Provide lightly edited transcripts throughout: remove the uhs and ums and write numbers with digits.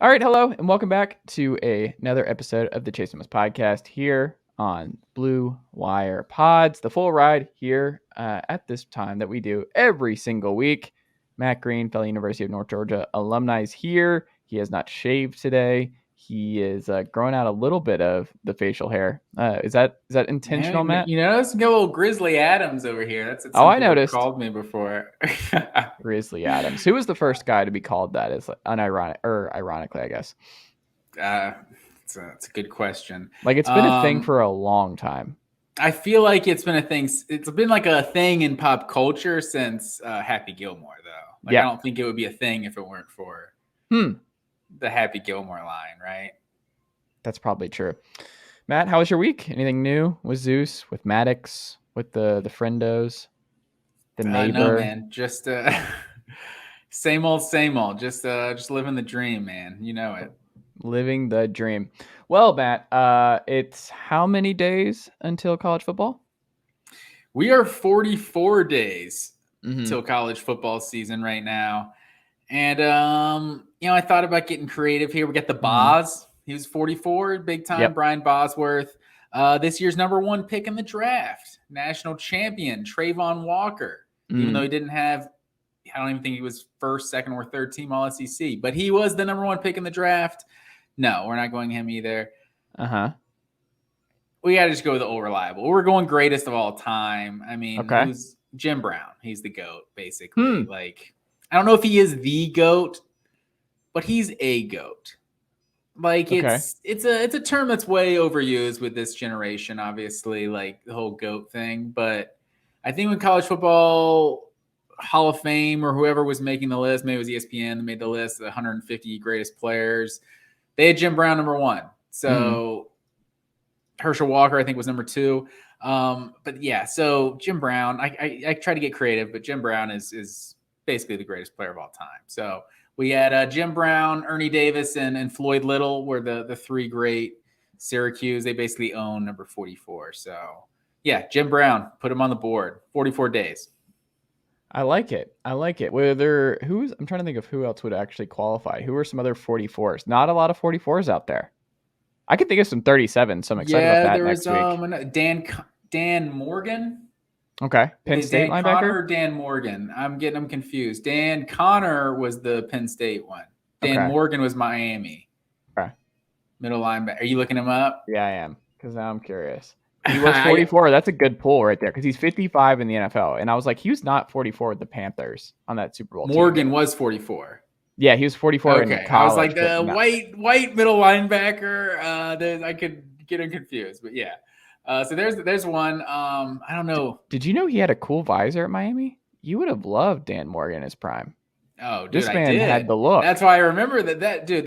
All right, hello, and welcome back to another episode of the Chase Thomas podcast here on Blue Wire Pods. The full ride here at this time that we do every single week. Matt Green, fellow University of North Georgia alumni, is here. He has not shaved today. He is growing out a little bit of the facial hair. Is that intentional, Matt? You notice got a little Grizzly Adams over here. That's what I people have noticed. called me before. Grizzly Adams. Who was the first guy to be called that? Is ironically, I guess. It's a good question. Like it's been a thing for a long time. I feel like it's been a thing. It's been like a thing in pop culture since Happy Gilmore, though. Like, yeah. I don't think it would be a thing if it weren't for the Happy Gilmore line, right? That's probably true. Matt, how was your week? Anything new with Zeus, with Maddox, with the friendos, the neighbor? No, man. Just same old. Just living the dream, man. You know it. Living the dream. Well, Matt, it's how many days until college football? We are 44 days till college football season right now. And, I thought about getting creative here. We got the Boz. He was 44, big time. Yep. Brian Bosworth. This year's number one pick in the draft. National champion, Trayvon Walker. Even though he didn't have, I don't even think he was first, second, or third team All SEC. But he was the number one pick in the draft. No, we're not going him either. We got to just go with the old reliable. We're going greatest of all time. I mean, who's Jim Brown? He's the GOAT, basically. Like, I don't know if he is the GOAT, but he's a GOAT. Like, it's a term that's way overused with this generation, obviously, like the whole GOAT thing. But I think when college football Hall of Fame or whoever was making the list, maybe it was ESPN that made the list, the 150 greatest players, they had Jim Brown number one. So Herschel Walker, I think, was number two. But yeah, so Jim Brown, I try to get creative, but Jim Brown is basically the greatest player of all time. So we had Jim Brown, Ernie Davis, and Floyd Little were the three great Syracuse. They basically own number 44. So yeah, Jim Brown, put him on the board. 44 days. I like it. I'm trying to think of who else would actually qualify. Who are some other 44s? Not a lot of 44s out there. I could think of some 37s, so I'm excited about that next week. Dan Morgan. Okay. Penn State linebacker? Connor or Dan Morgan? I'm getting them confused. Dan Connor was the Penn State one. Dan Morgan was Miami. Okay. Middle linebacker. Are you looking him up? Yeah, I am, because now I'm curious. He was 44. That's a good pull right there, because he's 55 in the NFL. And I was like, he was not 44 with the Panthers on that Super Bowl Morgan team. Was 44. Yeah, he was 44 in college. I was like the white middle linebacker. I could get him confused, but yeah. So there's one. I don't know. Did you know he had a cool visor at Miami? You would have loved Dan Morgan in his prime. Oh, dude, this man had the look. That's why I remember that dude.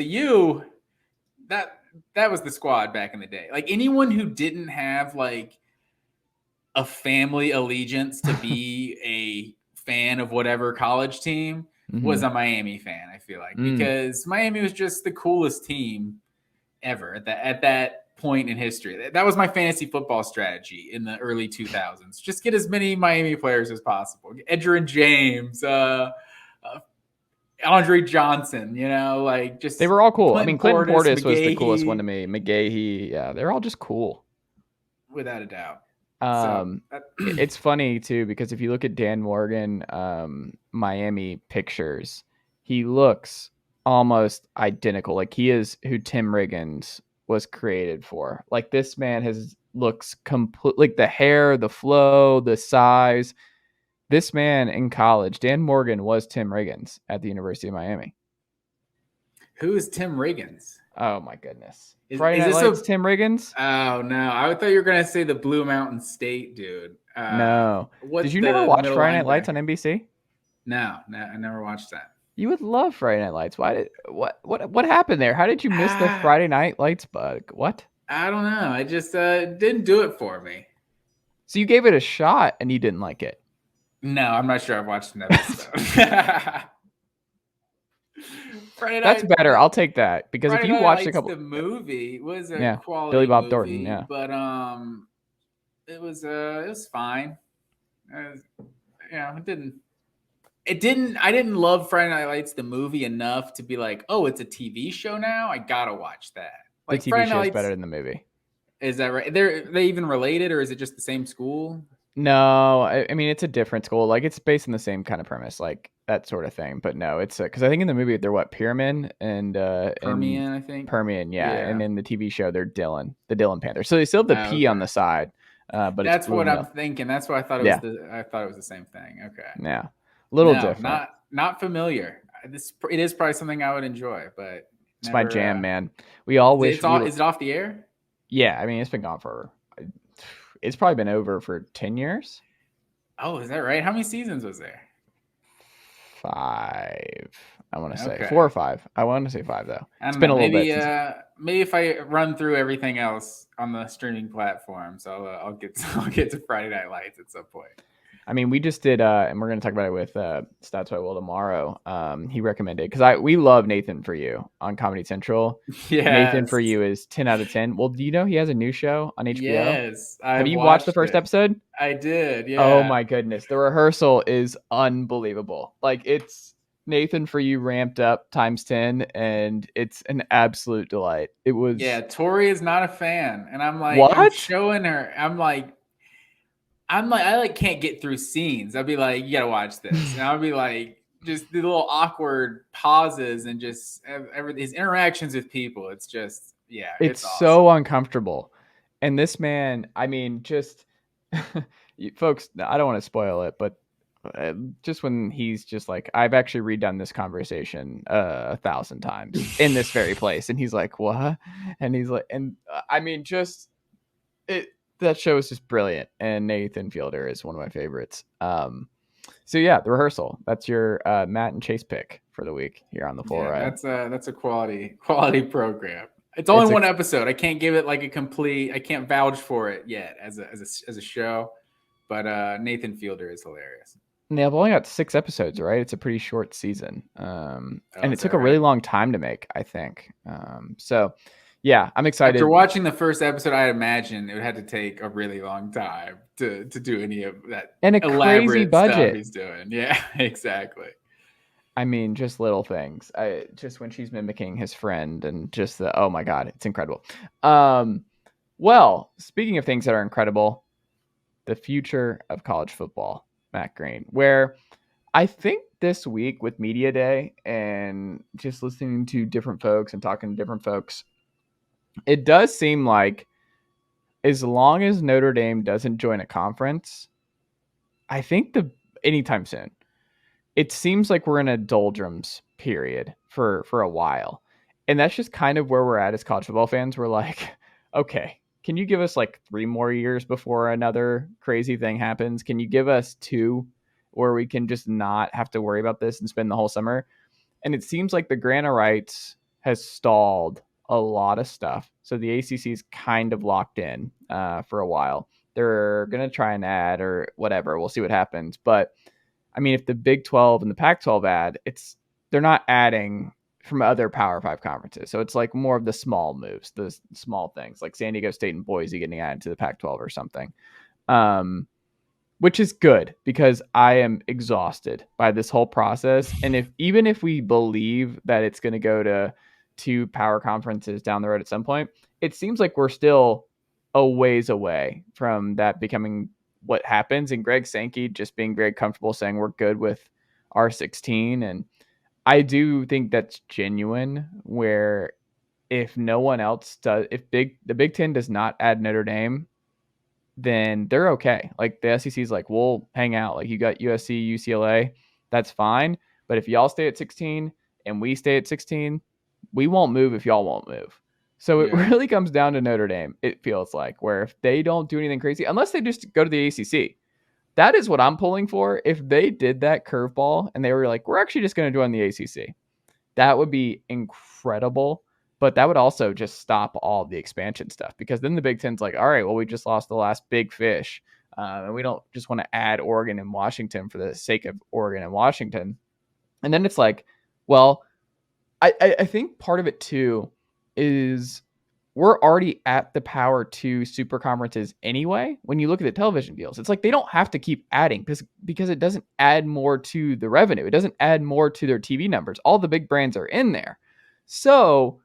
That was the squad back in the day. Like, anyone who didn't have like a family allegiance to be a fan of whatever college team was a Miami fan, I feel like, because Miami was just the coolest team ever at that point in history. That was my fantasy football strategy in the early 2000s. Just get as many Miami players as possible. Edgerrin James, Andre Johnson, like just they were all cool. Clinton Portis was McGahee, the coolest one to me. McGahee, yeah, they're all just cool, without a doubt. It's funny too, because if you look at Dan Morgan Miami pictures, he looks almost identical. Like, he is who Tim Riggins was created for. Like, this man looks complete, like the hair, the flow, the size. This man in college, Dan Morgan, was Tim Riggins at the University of Miami. Who is Tim Riggins? Oh my goodness. Friday Night Lights, Tim Riggins? Oh no, I thought you were gonna say the Blue Mountain State dude. No. Did you never watch Friday Night Lights on NBC? No, I never watched that. You would love Friday Night Lights. What happened there? How did you miss the Friday Night Lights bug? What? I don't know. I just didn't do it for me. So you gave it a shot and you didn't like it? No, I'm not sure I've watched an episode. That's better. I'll take that, because Friday if you Night watched Lights, a couple, the movie was a quality Billy Bob movie, Thornton, yeah, but it was fine. It didn't. I didn't love Friday Night Lights, the movie, enough to be like, oh, it's a TV show now. I gotta watch that. The Like TV Friday Night show is Lights, better than the movie. is that right? They even related, or is it just the same school? No, I mean it's a different school. Like it's based on the same kind of premise, like that sort of thing. But no, it's because I think in the movie they're what Pyramid and Permian, I think. Permian, yeah, and Yeah. in the TV show they're the Dillon Panther. So they still have the P on Okay. the side, but it's That's blue what and I'm yellow. thinking. That's why I thought it was Yeah, the same thing. Okay. yeah, little No, different. not familiar. It is probably something I would enjoy, but It's my never. jam, man. We all wish we. Is it off the air? Yeah, I mean it's been gone for. It's probably been over for 10 years. Oh, is that right? How many seasons was there? 5. I want to say Okay. 4 or 5. I want to say 5 though. It's been a little maybe, bit. Maybe if I run through everything else on the streaming platforms, I'll get to Friday Night Lights at some point. I mean, we just did, and we're going to talk about it with Stats by Will tomorrow. He recommended because we love Nathan For You on Comedy Central. Yes. Nathan For You is 10 out of 10. Well, do you know he has a new show on HBO? Yes, have you watched the first episode? I did. Yeah. Oh my goodness, the rehearsal is unbelievable. Like it's Nathan For You ramped up times 10, and it's an absolute delight. It was. Yeah, Tori is not a fan, and I'm like, what? I'm showing her. I can't get through scenes. I'd be like, you gotta watch this, and I'd be like, just the little awkward pauses and just his interactions with people. It's just, yeah, it's awesome. so uncomfortable. And this man, I mean, just folks, I don't want to spoil it, but just when he's just like, I've actually redone this conversation 1,000 times in this very place, and he's like, what? And he's like, and I mean, just it. That show is just brilliant, and Nathan Fielder is one of my favorites. So yeah, the rehearsal. That's your Matt and Chase pick for the week here on the Full Ride. That's a quality program. It's only one episode. I can't give it like a complete. I can't vouch for it yet as a show, but Nathan Fielder is hilarious. And they've only got 6 episodes, right? It's a pretty short season, and it took a really long time to make, I think. So. Yeah, I'm excited. After watching the first episode, I imagine it would have to take a really long time to do any of that and a crazy budget stuff he's doing. Yeah, exactly. I mean, just little things. Just when she's mimicking his friend, and just oh my god, it's incredible. Well, speaking of things that are incredible, the future of college football, Matt Green, where I think this week with Media Day and just listening to different folks and talking to different folks, it does seem like as long as Notre Dame doesn't join a conference, I think anytime soon, it seems like we're in a doldrums period for a while. And that's just kind of where we're at as college football fans. We're like, okay, can you give us like 3 more years before another crazy thing happens? Can you give us 2 where we can just not have to worry about this and spend the whole summer? And it seems like the grant of rights has stalled a lot of stuff. So the ACC is kind of locked in for a while. They're going to try and add or whatever. We'll see what happens. But I mean, if the Big 12 and the Pac-12 add, they're not adding from other Power 5 conferences. So it's like more of the small moves, the small things like San Diego State and Boise getting added to the Pac-12 or something. Which is good because I am exhausted by this whole process. And even if we believe that it's going to go to 2 power conferences down the road at some point, it seems like we're still a ways away from that becoming what happens. And Greg Sankey just being very comfortable saying we're good with R16. And I do think that's genuine, where if no one else does, the Big Ten does not add Notre Dame, then they're okay. Like the SEC is like, we'll hang out. Like you got USC, UCLA, that's fine. But if y'all stay at 16 and we stay at 16, we won't move if y'all won't move. So it really comes down to Notre Dame, it feels like, where if they don't do anything crazy, unless they just go to the ACC, that is what I'm pulling for. If they did that curveball and they were like, we're actually just going to join the ACC, that would be incredible. But that would also just stop all the expansion stuff, because then the Big Ten's like, all right, well, we just lost the last big fish. And we don't just want to add Oregon and Washington for the sake of Oregon and Washington. And then it's like, well, I think part of it too is we're already at the power 2 super conferences anyway. When you look at the television deals, it's like they don't have to keep adding because it doesn't add more to the revenue. It doesn't add more to their TV numbers. All the big brands are in there. So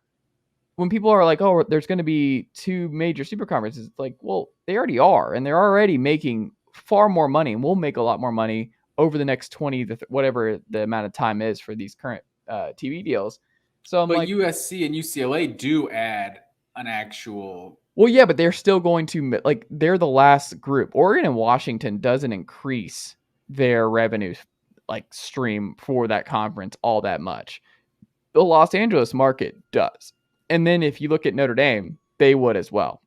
when people are like, oh, there's going to be 2 major super conferences, it's like, well, they already are, and they're already making far more money, and we'll make a lot more money over the next 20 to whatever the amount of time is for these current TV deals. So I'm but like, USC and UCLA do add an actual. well, yeah, but they're still going to, like, they're the last group. Oregon and Washington doesn't increase their revenue like stream for that conference all that much. The Los Angeles market does. And then if you look at Notre Dame, they would as well.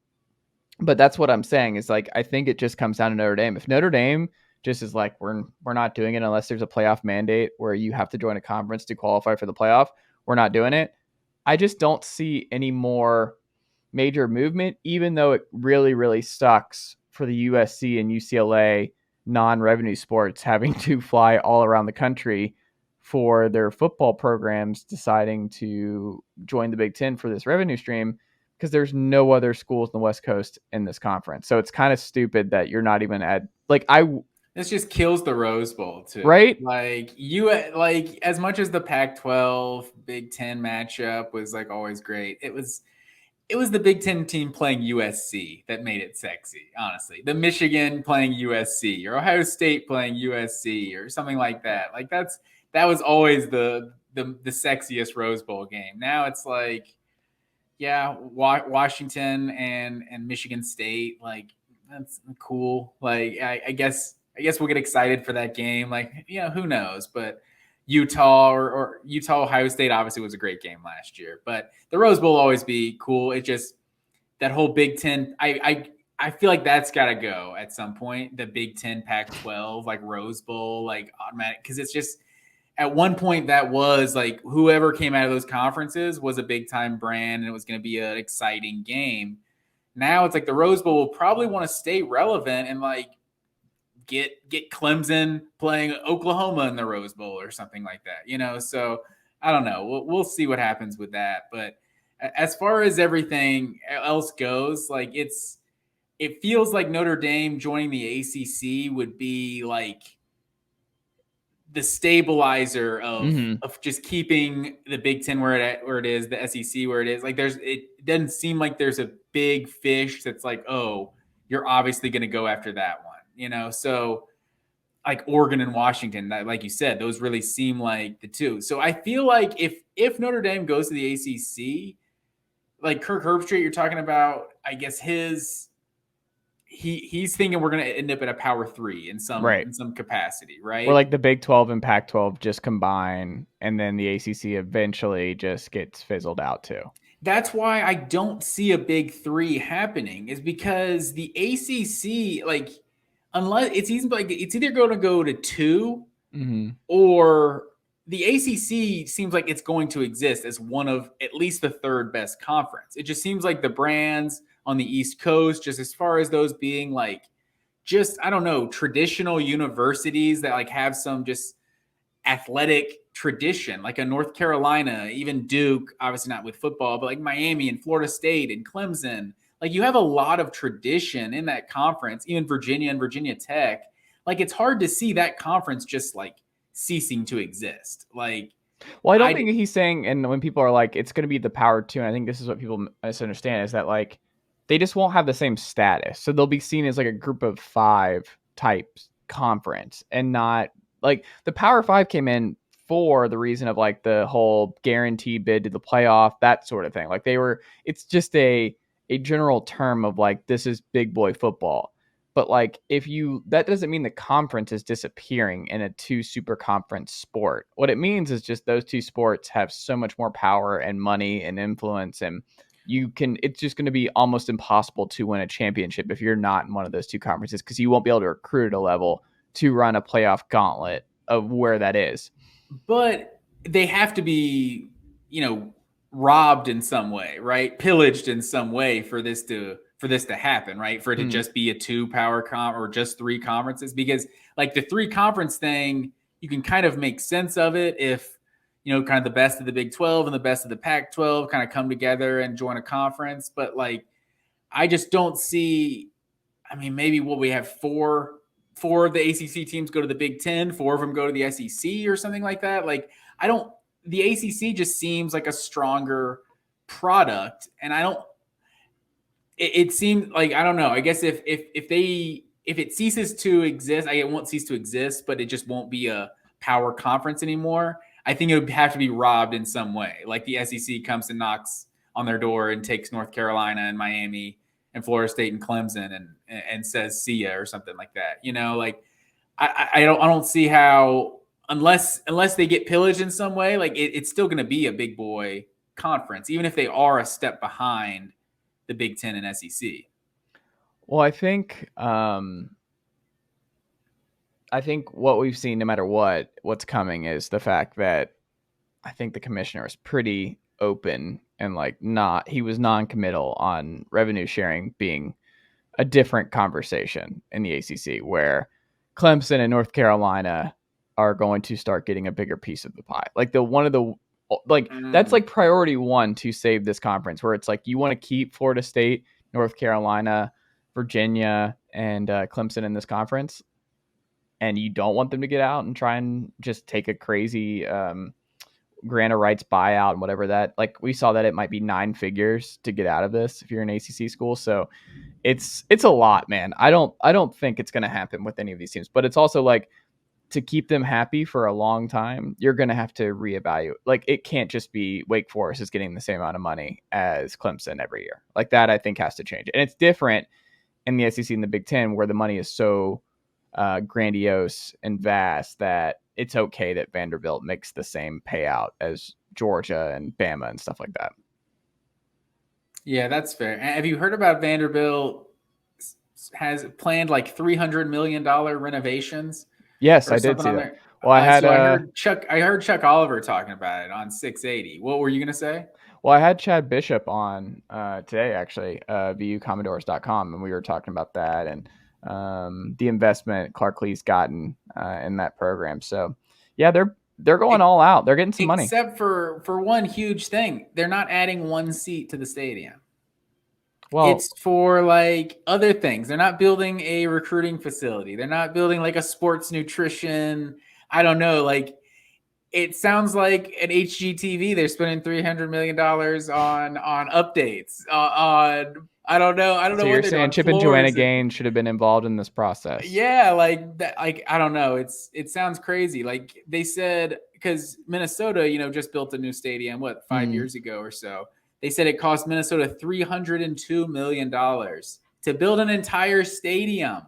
But that's what I'm saying is, like, I think it just comes down to Notre Dame. If Notre Dame just is like, we're not doing it unless there's a playoff mandate where you have to join a conference to qualify for the playoff, we're not doing it. I just don't see any more major movement, even though it really, really sucks for the USC and UCLA non-revenue sports having to fly all around the country for their football programs deciding to join the Big Ten for this revenue stream, because there's no other schools in the West Coast in this conference. So it's kind of stupid that you're not even at, like, This just kills the Rose Bowl too, right? Like as much as the Pac-12 Big Ten matchup was like always great, it was the Big Ten team playing USC that made it sexy. Honestly, the Michigan playing USC or Ohio State playing USC or something like that. Like that was always the sexiest Rose Bowl game. Now it's like, yeah, Washington and Michigan State, like, that's cool. Like I guess we'll get excited for that game. Like, who knows? But Utah or Utah Ohio State obviously was a great game last year. But the Rose Bowl will always be cool. It just, that whole Big Ten, I feel like that's got to go at some point. The Big Ten, Pac-12, like Rose Bowl, like automatic, because it's just, at one point that was like whoever came out of those conferences was a big time brand and it was going to be an exciting game. Now it's like the Rose Bowl will probably want to stay relevant and like get Clemson playing Oklahoma in the Rose Bowl or something like that, So I don't know. We'll see what happens with that. But as far as everything else goes, like it feels like Notre Dame joining the ACC would be like the stabilizer of just keeping the Big Ten where it is, the SEC where it is. Like it doesn't seem like there's a big fish that's like, oh, you're obviously going to go after that one, So like Oregon and Washington, that, like you said, those really seem like the two. So I feel like if Notre Dame goes to the ACC, like Kirk Herbstreit, you're talking about, I guess he's thinking we're going to end up at a power 3 in some capacity, right? Or like the Big 12 and Pac-12 just combine, and then the ACC eventually just gets fizzled out too. That's why I don't see a big 3 happening, is because the ACC, like, unless it's either going to go to 2 or the ACC seems like it's going to exist as one of at least the 3rd best conference. It just seems like the brands on the East Coast, just as far as those being like, just, I don't know, traditional universities that like have some just athletic tradition, like a North Carolina, even Duke, obviously not with football, but like Miami and Florida State and Clemson. Like you have a lot of tradition in that conference, even Virginia and Virginia Tech. Like it's hard to see that conference just like ceasing to exist. Like, well, I don't think he's saying, and when people are like, it's going to be the power 2, and I think this is what people misunderstand, is that like they just won't have the same status. So they'll be seen as like a group of 5 type conference, and not like the Power 5 came in for the reason of like the whole guaranteed bid to the playoff, that sort of thing. Like it's just a general term of like, this is big boy football. But like, that doesn't mean the conference is disappearing in a 2 super conference sport. What it means is just those 2 sports have so much more power and money and influence, and it's just going to be almost impossible to win a championship if you're not in one of those 2 conferences, because you won't be able to recruit at a level to run a playoff gauntlet of where that is. But they have to be, robbed in some way, right? Pillaged in some way for this to happen, right? For it to just be a 2 power or just 3 conferences, because like the 3 conference thing, you can kind of make sense of it if kind of the best of the Big 12 and the best of the Pac-12 kind of come together and join a conference. But like, I just don't see. I mean, maybe we have four of the ACC teams go to the Big 10, 4 of them go to the SEC or something like that. Like, the ACC just seems like a stronger product, and it seems like, I don't know. I guess if it ceases to exist, it won't cease to exist, but it just won't be a power conference anymore. I think it would have to be robbed in some way. Like the SEC comes and knocks on their door and takes North Carolina and Miami and Florida State and Clemson and says see ya or something like that. Like I don't see how, unless they get pillaged in some way, like it's still going to be a big boy conference, even if they are a step behind the Big 10 and SEC. Well, I think what we've seen, no matter what's coming, is the fact that I think the commissioner is pretty open and he was non-committal on revenue sharing being a different conversation in the ACC, where Clemson and North Carolina are going to start getting a bigger piece of the pie. That's like priority one to save this conference, where it's like you want to keep Florida State, North Carolina, Virginia, and Clemson in this conference, and you don't want them to get out and try and just take a crazy grant of rights buyout and whatever that, like we saw that it might be 9 figures to get out of this if you're an ACC school. So it's a lot, man. I don't think it's going to happen with any of these teams, but it's also like, to keep them happy for a long time, you're going to have to reevaluate. Like, it can't just be Wake Forest is getting the same amount of money as Clemson every year. Like, that I think has to change. And it's different in the SEC and the Big 10, where the money is so grandiose and vast that it's okay that Vanderbilt makes the same payout as Georgia and Bama and stuff like that. Yeah, that's fair. Have you heard about Vanderbilt has planned like $300 million renovations? Yes, I did see that. Well, I heard Chuck Oliver talking about it on 680. What were you going to say? Well, I had Chad Bishop on today, actually, VUCommodores.com, and we were talking about that and the investment Clark Lee's gotten in that program. So, yeah, they're going all out. They're getting some money. Except for one huge thing. They're not adding one seat to the stadium. Well, it's for like other things. They're not building a recruiting facility. They're not building like a sports nutrition. I don't know. Like, it sounds like an HGTV. They're spending $300 million on updates. I don't know. I don't know. So you're saying Chip and Joanna Gaines should have been involved in this process? Yeah, like that. Like, I don't know. It sounds crazy. Like they said, because Minnesota, just built a new stadium 5 years ago or so. They said it cost Minnesota $302 million to build an entire stadium.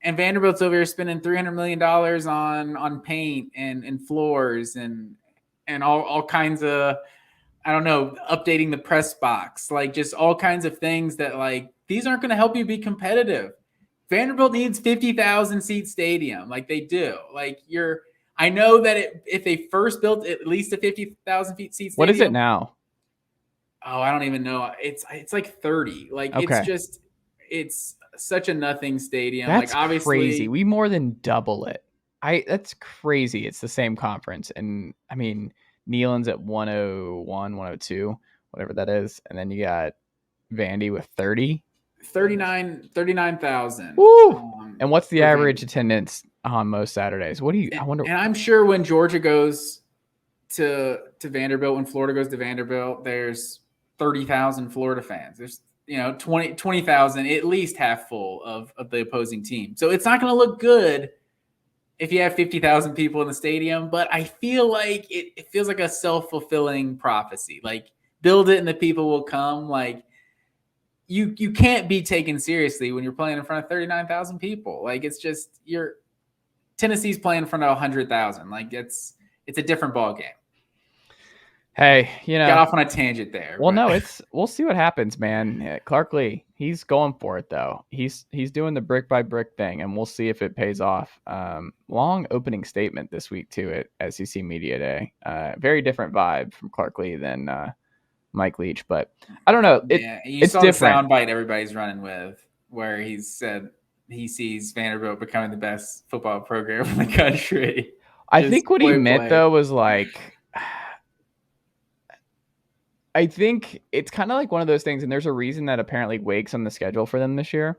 And Vanderbilt's over here spending $300 million on paint and floors and all kinds of, I don't know, updating the press box, like just all kinds of things that like these aren't going to help you be competitive. Vanderbilt needs 50,000 seat stadium, like they do. Like I know that if they first built at least a 50,000 seat stadium. What is it now? Oh, I don't even know. It's like 30. Like, okay. It's such a nothing stadium. That's like, obviously crazy. We more than double it. That's crazy. It's the same conference. And I mean, Neyland's at 101, 102, whatever that is. And then you got Vandy with 39,000. Woo! And what's the average attendance on most Saturdays? I wonder. And I'm sure when Georgia goes to Vanderbilt, when Florida goes to Vanderbilt, there's 30,000 Florida fans. There's 20,000 at least half full of the opposing team. So it's not going to look good if you have 50,000 people in the stadium, but I feel like it feels like a self-fulfilling prophecy. Like, build it and the people will come. Like, you can't be taken seriously when you're playing in front of 39,000 people. Like, it's just Tennessee's playing in front of 100,000. Like, it's a different ball game. Hey, got off on a tangent there. Well, no, we'll see what happens, man. Clark Lee, he's going for it though. He's doing the brick by brick thing, and we'll see if it pays off. Long opening statement this week too at SEC Media Day. Very different vibe from Clark Lee than Mike Leach, but I don't know. It's saw different. The soundbite everybody's running with, where he said he sees Vanderbilt becoming the best football program in the country. I think what he meant though was like, I think it's kind of like one of those things, and there's a reason that apparently Wake's on the schedule for them this year.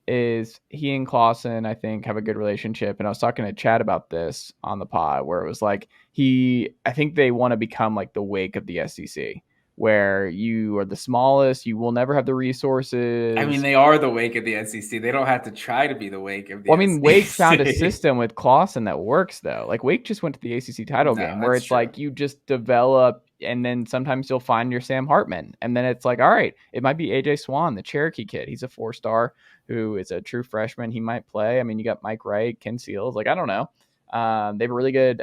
Is he and Clausen, I think, have a good relationship. And I was talking to Chad about this on the pod, where it was like I think they want to become like the Wake of the SEC, where you are the smallest, you will never have the resources. I mean, they are the Wake of the SEC. They don't have to try to be the Wake of the SEC. I mean, Wake found a system with Clausen that works, though. Like, Wake just went to the ACC title game, where it's true. Like you just develop, and then sometimes you'll find your Sam Hartman. And then it's like, all right, it might be AJ Swan, the Cherokee kid. He's a 4-star who is a true freshman. He might play. I mean, you got Mike Wright, Ken Seals. Like, I don't know. They have a really good,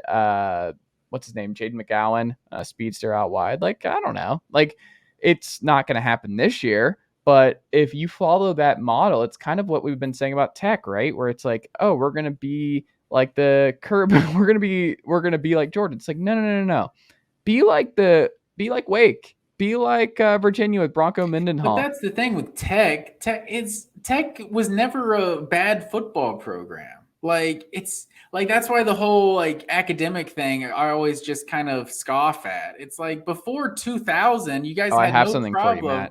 what's his name? Jaden McGowan, speedster out wide. Like, I don't know. Like, it's not going to happen this year. But if you follow that model, it's kind of what we've been saying about Tech, right? Where it's like, oh, we're going to be like the Curb. we're going to be like Jordan. It's like, no. Be like Wake. Be like Virginia with Bronco Mendenhall. But that's the thing with Tech. Tech was never a bad football program. Like, it's like, that's why the whole like academic thing I always just kind of scoff at. It's like before 2000, you guys had no problem.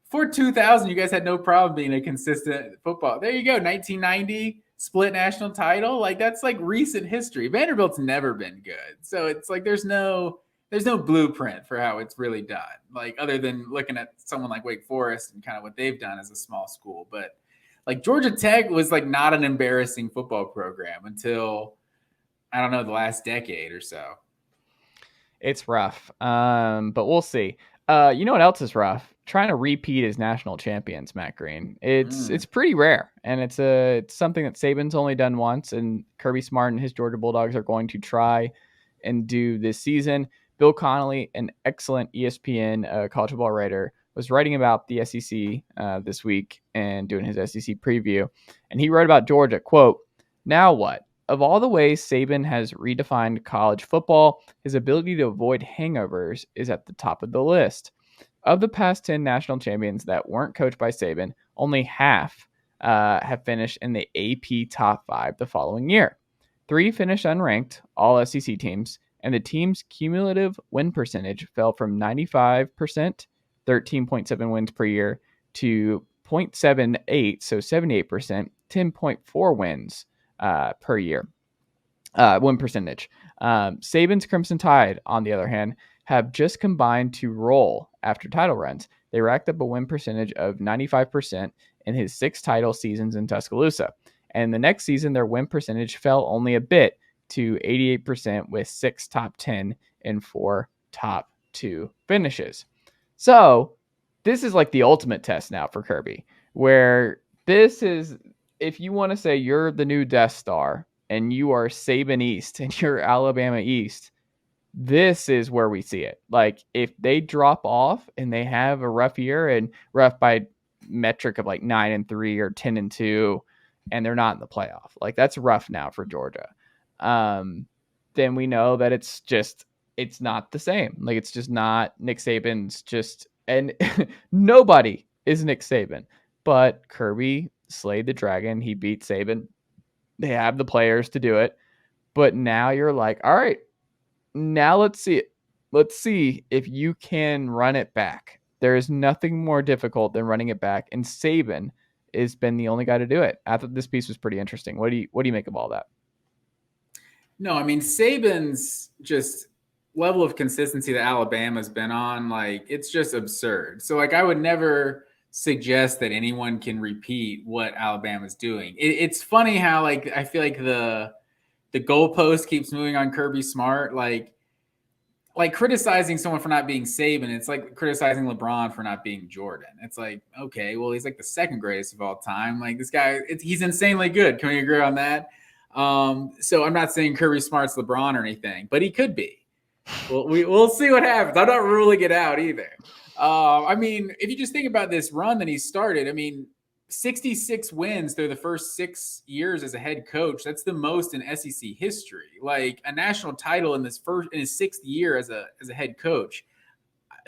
Before 2000, you guys had no problem being a consistent football. There you go. 1990 split national title. Like, that's like recent history. Vanderbilt's never been good. So it's like, there's no blueprint for how it's really done. Like, other than looking at someone like Wake Forest and kind of what they've done as a small school. But like Georgia Tech was like not an embarrassing football program until, I don't know, the last decade or so. It's rough. But we'll see. You know what else is rough? Trying to repeat as national champions, Matt Green. It's pretty rare, and it's something that Saban's only done once, and Kirby Smart and his Georgia Bulldogs are going to try and do this season. Bill Connolly, an excellent ESPN college football writer, was writing about the SEC this week and doing his SEC preview, and he wrote about Georgia, quote, "Now what? Of all the ways Saban has redefined college football, his ability to avoid hangovers is at the top of the list. Of the past 10 national champions that weren't coached by Saban, only half have finished in the AP top 5 the following year. 3 finished unranked, all SEC teams, and the team's cumulative win percentage fell from 95%, 13.7 wins per year, to 0.78, so 78%, 10.4 wins per year, win percentage. Saban's Crimson Tide, on the other hand, have just combined to roll after title runs. They racked up a win percentage of 95% in his 6 title seasons in Tuscaloosa. And the next season, their win percentage fell only a bit to 88% with 6 top 10 and 4 top 2 finishes. So this is like the ultimate test now for Kirby, where this is, if you want to say you're the new Death Star and you are Saban East and you're Alabama East, this is where we see it. Like, if they drop off and they have a rough year, and rough by metric of like 9-3 or 10-2, and they're not in the playoff, like, that's rough now for Georgia. Then we know that it's not the same. Like, it's just not Nick Saban's and nobody is Nick Saban, but Kirby slayed the dragon. He beat Saban. They have the players to do it. But now you're like, all right, now let's see it. Let's see if you can run it back. There is nothing more difficult than running it back, and Saban has been the only guy to do it. I thought this piece was pretty interesting. What do you make of all that? No, I mean, Saban's just level of consistency that Alabama's been on, like, it's just absurd. So, like, I would never suggest that anyone can repeat what Alabama's doing. It's funny how, like, I feel like the goalpost keeps moving on Kirby Smart. Like criticizing someone for not being Saban, it's like criticizing LeBron for not being Jordan. It's like, okay, well, he's like the second greatest of all time. Like, this guy, he's insanely good. Can we agree on that? So I'm not saying Kirby Smart's LeBron or anything, but he could be. Well, we'll see what happens. I'm not ruling it out either. I mean, if you just think about this run that he started, I mean, 66 wins through the first 6 years as a head coach. That's the most in SEC history. Like, a national title in his 6th year as a head coach.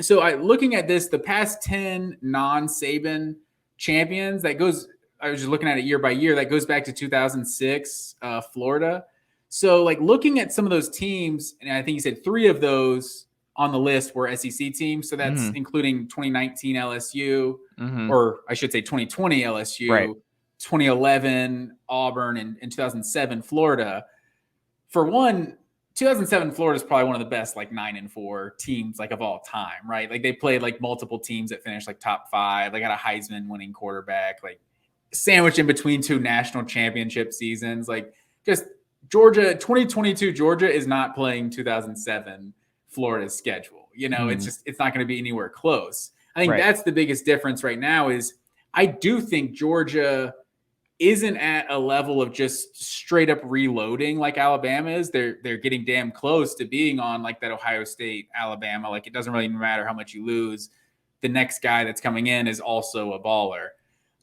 So looking at this, the past 10 non-Saban champions, I was just looking at it year by year. That goes back to 2006, Florida. So like looking at some of those teams, and I think you said 3 of those on the list were SEC teams. So that's including 2019 LSU, or I should say 2020 LSU, right. 2011 Auburn, and 2007 Florida. For one, 2007 Florida is probably one of the best like 9-4 teams like of all time, right? Like they played like multiple teams that finished like top 5. They got a Heisman winning quarterback, like sandwiched in between 2 national championship seasons. Like just Georgia, 2022 Georgia is not playing 2007 Florida's schedule. You know, it's not going to be anywhere close. I think that's the biggest difference right now is I do think Georgia isn't at a level of just straight up reloading like Alabama is. They're getting damn close to being on like that Ohio State, Alabama. Like it doesn't really matter how much you lose. The next guy that's coming in is also a baller.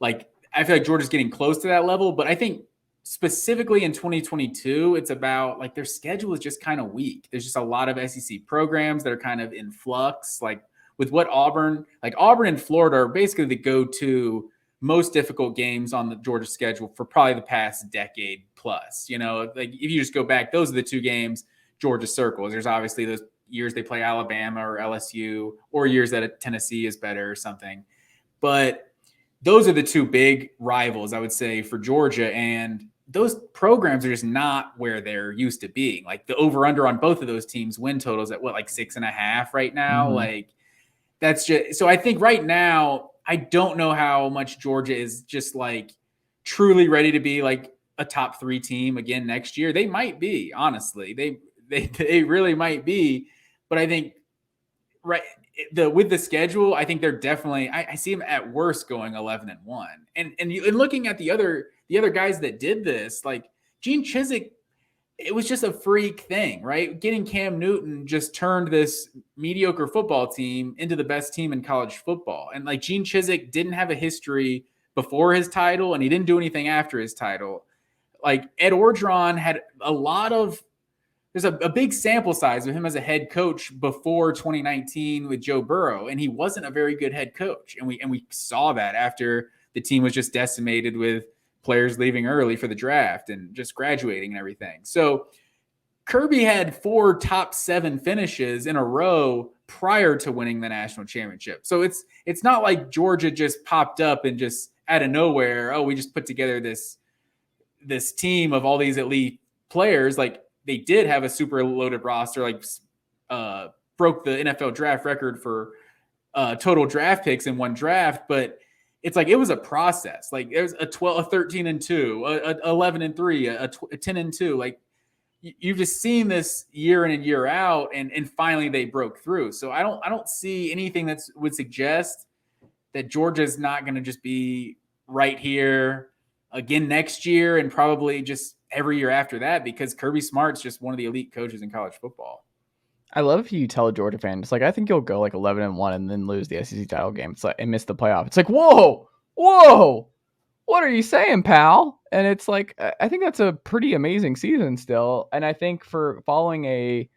Like I feel like Georgia's getting close to that level, but I think specifically in 2022, it's about like their schedule is just kind of weak. There's just a lot of SEC programs that are kind of in flux. Like with what Auburn and Florida are basically the go-to most difficult games on the Georgia schedule for probably the past decade plus. You know, like if you just go back, those are the 2 games Georgia circles. There's obviously those years they play Alabama or LSU, or years that Tennessee is better or something. But those are the 2 big rivals, I would say, for Georgia. And those programs are just not where they're used to being. Like the over-under on both of those teams' win totals at like 6.5 right now. Like that's just, so I think right now, I don't know how much Georgia is just like truly ready to be like a top 3 team again next year. They might be, honestly. They really might be. But I think with the schedule, I think they're definitely I see them at worst going 11-1. And looking at the other guys that did this, like Gene Chizik, it was just a freak thing, right? Getting Cam Newton just turned this mediocre football team into the best team in college football. And like Gene Chizik didn't have a history before his title, and he didn't do anything after his title. Like Ed Orgeron had there's a big sample size of him as a head coach before 2019 with Joe Burrow, and he wasn't a very good head coach. And we saw that after the team was just decimated with players leaving early for the draft and just graduating and everything. So Kirby had 4 top 7 finishes in a row prior to winning the national championship. So it's not like Georgia just popped up and just out of nowhere, we just put together this team of all these elite players. Like they did have a super loaded roster, like broke the NFL draft record for total draft picks in one draft, but it's like it was a process. Like there's a 13-2, a 11-3, a 10-2. Like you've just seen this year in and year out, and finally they broke through. So I don't see anything that would suggest that Georgia's not going to just be right here again next year, and probably just every year after that, because Kirby Smart's just one of the elite coaches in college football. I love if you tell a Georgia fan, it's like, I think you'll go like 11-1 and then lose the SEC title game. It's like, and miss the playoff. It's like, whoa, what are you saying, pal? And it's like, I think that's a pretty amazing season still. And I think for following a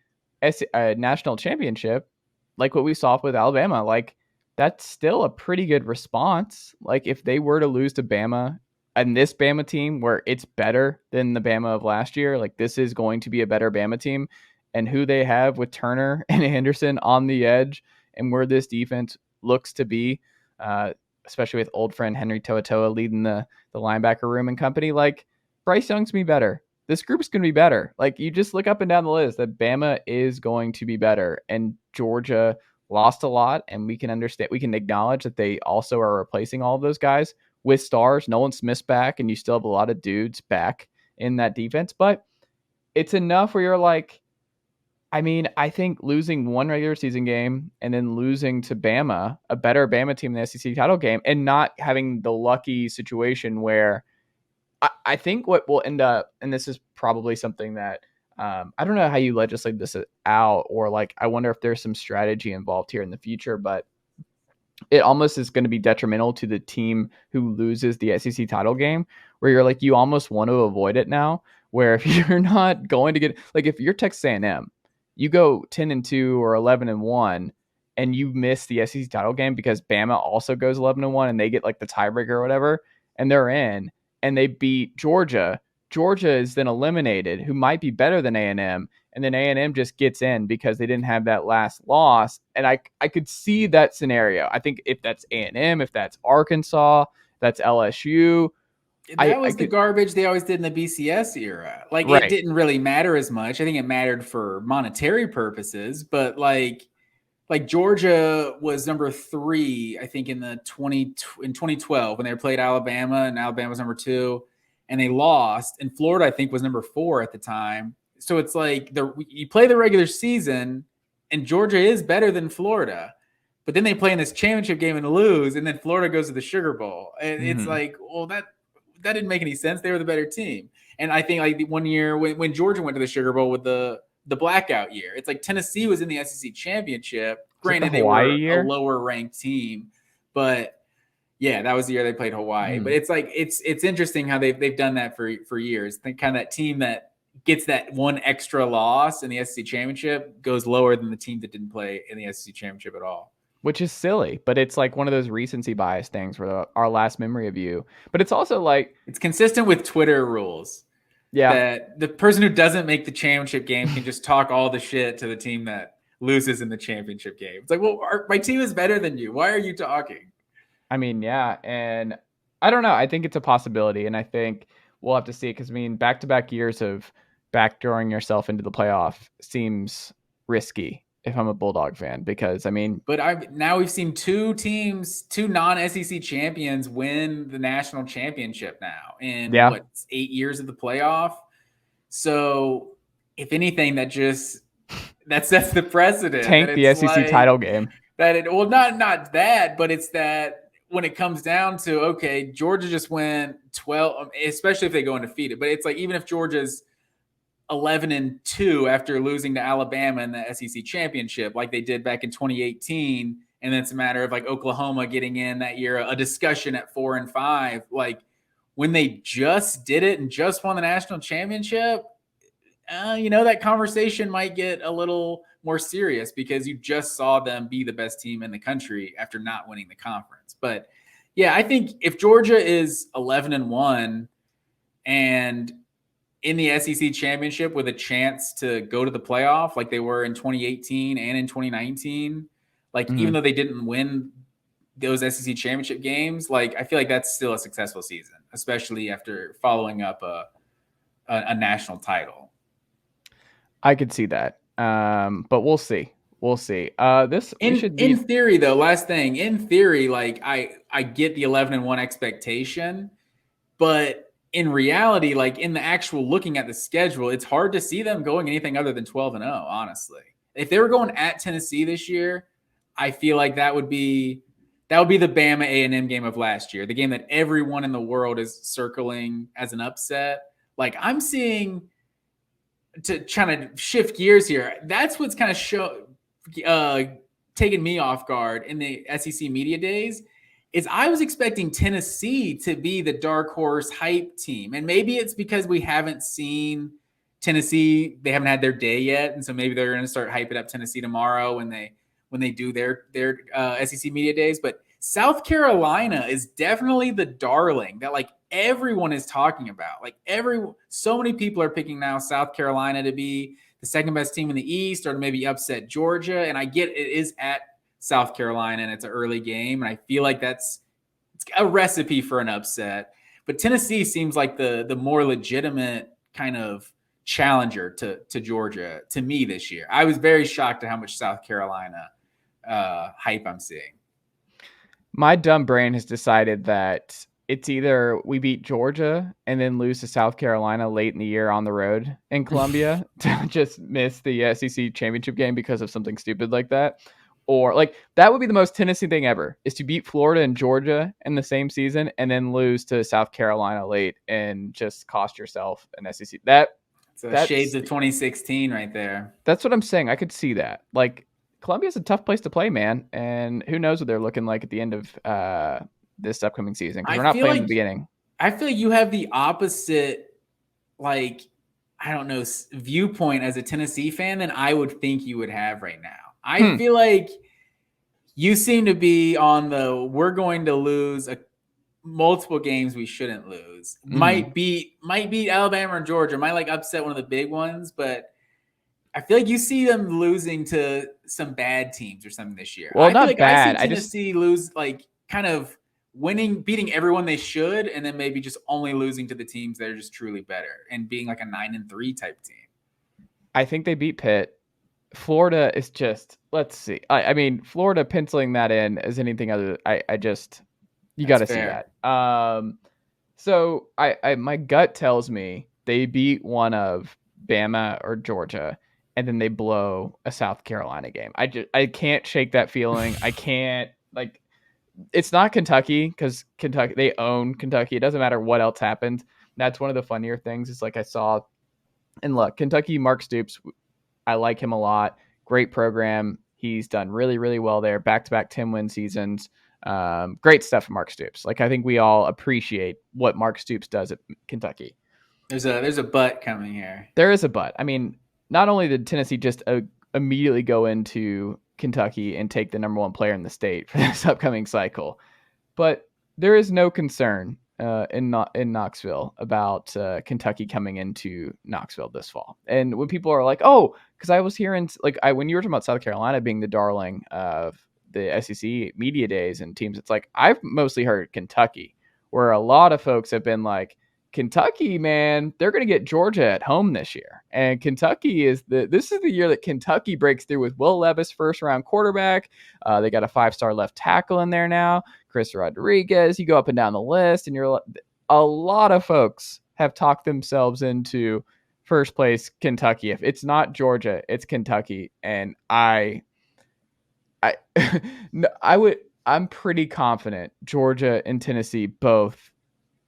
national championship, like what we saw with Alabama, like that's still a pretty good response. Like if they were to lose to Bama, and this Bama team where it's better than the Bama of last year, like this is going to be a better Bama team. And who they have with Turner and Anderson on the edge, and where this defense looks to be, especially with old friend Henry To'oTo'o leading the linebacker room and company, like Bryce Young's going to be better. This group's going to be better. Like you just look up and down the list that Bama is going to be better, and Georgia lost a lot, and we can acknowledge that they also are replacing all of those guys with stars. Nolan Smith's back, and you still have a lot of dudes back in that defense, but it's enough where you're like, I mean, I think losing one regular season game and then losing to Bama, a better Bama team in the SEC title game, and not having the lucky situation where I think what will end up, and this is probably something that I don't know how you legislate this out, or like, I wonder if there's some strategy involved here in the future, but it almost is going to be detrimental to the team who loses the SEC title game, where you're like, you almost want to avoid it now, where if you're not going to get, like if you're Texas A&M, you go 10-2 or 11-1 and you miss the SEC title game because Bama also goes 11-1 and they get like the tiebreaker or whatever, and they're in and they beat Georgia, Georgia is then eliminated, who might be better than A&M, and then A&M just gets in because they didn't have that last loss. And I could see that scenario. I think if that's A&M, if that's Arkansas, that's LSU. That was the garbage they always did in the BCS era. Like, right. It didn't really matter as much. I think it mattered for monetary purposes, but like Georgia was number 3, I think, in 2012 when they played Alabama, and Alabama was number 2, and they lost. And Florida, I think, was number 4 at the time. So it's like you play the regular season, and Georgia is better than Florida, but then they play in this championship game and lose, and then Florida goes to the Sugar Bowl. And it's like, well, that didn't make any sense. They were the better team. And I think like the one year when Georgia went to the Sugar Bowl with the blackout year, it's like Tennessee was in the SEC championship. Granted, they were a lower ranked team, but yeah, that was the year they played Hawaii. But it's like it's interesting how they've done that for years. I think kind of that team that gets that one extra loss in the SEC championship goes lower than the team that didn't play in the SEC championship at all. Which is silly, but it's like one of those recency bias things where our last memory of you. But it's also like it's consistent with Twitter rules. Yeah, that the person who doesn't make the championship game can just talk all the shit to the team that loses in the championship game. It's like, well, my team is better than you. Why are you talking? I mean, yeah, and I don't know. I think it's a possibility, and I think we'll have to see because I mean, back-to-back years of backdooring yourself into the playoff seems risky if I'm a Bulldog fan, because I mean, but now we've seen 2 non-SEC champions win the national championship now in 8 years of the playoff. So if anything, that sets the precedent. Tank the SEC title game. Not that, but it's that when it comes down to, okay, Georgia just went 12, especially if they go undefeated. But it's like, even if Georgia's 11-2 after losing to Alabama in the SEC championship, like they did back in 2018, and then it's a matter of like Oklahoma getting in that year, a discussion at 4-5, like when they just did it and just won the national championship, that conversation might get a little more serious because you just saw them be the best team in the country after not winning the conference. But yeah, I think if Georgia is 11-1 and in the SEC championship with a chance to go to the playoff like they were in 2018 and in 2019, like even though they didn't win those SEC championship games, like I feel like that's still a successful season, especially after following up a national title. I could see that, but we'll see. We'll see. In theory, though, last thing, in theory, like I get the 11-1 expectation, but in reality, like in the actual looking at the schedule, it's hard to see them going anything other than 12-0. Honestly, if they were going at Tennessee this year, I feel like that would be the Bama A&M game of last year, the game that everyone in the world is circling as an upset. Like I'm seeing, to trying to shift gears here, that's what's kind of taken me off guard in the SEC media days. Is I was expecting Tennessee to be the dark horse hype team. And maybe it's because we haven't seen Tennessee. They haven't had their day yet. And so maybe they're going to start hyping up Tennessee tomorrow when they do their SEC media days. But South Carolina is definitely the darling that like everyone is talking about. Like so many people are picking now South Carolina to be the second best team in the East or to maybe upset Georgia. And I get it is at South Carolina and it's an early game, and I feel like it's a recipe for an upset. But Tennessee seems like the more legitimate kind of challenger to Georgia to me this year. I was very shocked at how much South Carolina hype I'm seeing. My dumb brain has decided that it's either we beat Georgia and then lose to South Carolina late in the year on the road in Columbia to just miss the SEC championship game because of something stupid like that. Or like that would be the most Tennessee thing ever, is to beat Florida and Georgia in the same season and then lose to South Carolina late and just cost yourself an SEC. That's shades of 2016 right there. That's what I'm saying. I could see that. Like Columbia's a tough place to play, man. And who knows what they're looking like at the end of this upcoming season, because we're not playing the beginning. I feel like you have the opposite, like, I don't know, viewpoint as a Tennessee fan than I would think you would have right now. I feel like you seem to be on we're going to lose multiple games we shouldn't lose. Might beat Alabama or Georgia. Might like upset one of the big ones, but I feel like you see them losing to some bad teams or something this year. Well, I feel not like bad. I see Tennessee lose like kind of beating everyone they should, and then maybe just only losing to the teams that are just truly better and being like a 9-3 type team. I think they beat Pitt. Florida is just, let's see. I mean, Florida penciling that in as anything other. I just, you got to see that. So my gut tells me they beat one of Bama or Georgia, and then they blow a South Carolina game. I can't shake that feeling. I can't, like, it's not Kentucky, because Kentucky, they own Kentucky. It doesn't matter what else happened. That's one of the funnier things. Is like I saw, and look, Kentucky, Mark Stoops, I like him a lot. Great program. He's done really, really well there. Back-to-back 10-win seasons. Great stuff from Mark Stoops. Like, I think we all appreciate what Mark Stoops does at Kentucky. There's a but coming here. There is a but. I mean, not only did Tennessee just immediately go into Kentucky and take the number one player in the state for this upcoming cycle, but there is no concern in Knoxville about Kentucky coming into Knoxville this fall. And when people are like, oh, because I was hearing, like, when you were talking about South Carolina being the darling of the SEC media days and teams, it's like, I've mostly heard Kentucky, where a lot of folks have been like, Kentucky, man, they're going to get Georgia at home this year. And Kentucky this is the year that Kentucky breaks through with Will Levis, first round quarterback. They got a 5-star left tackle in there now. Chris Rodriguez, you go up and down the list, and a lot of folks have talked themselves into first place Kentucky. If it's not Georgia, it's Kentucky. And I'm pretty confident Georgia and Tennessee both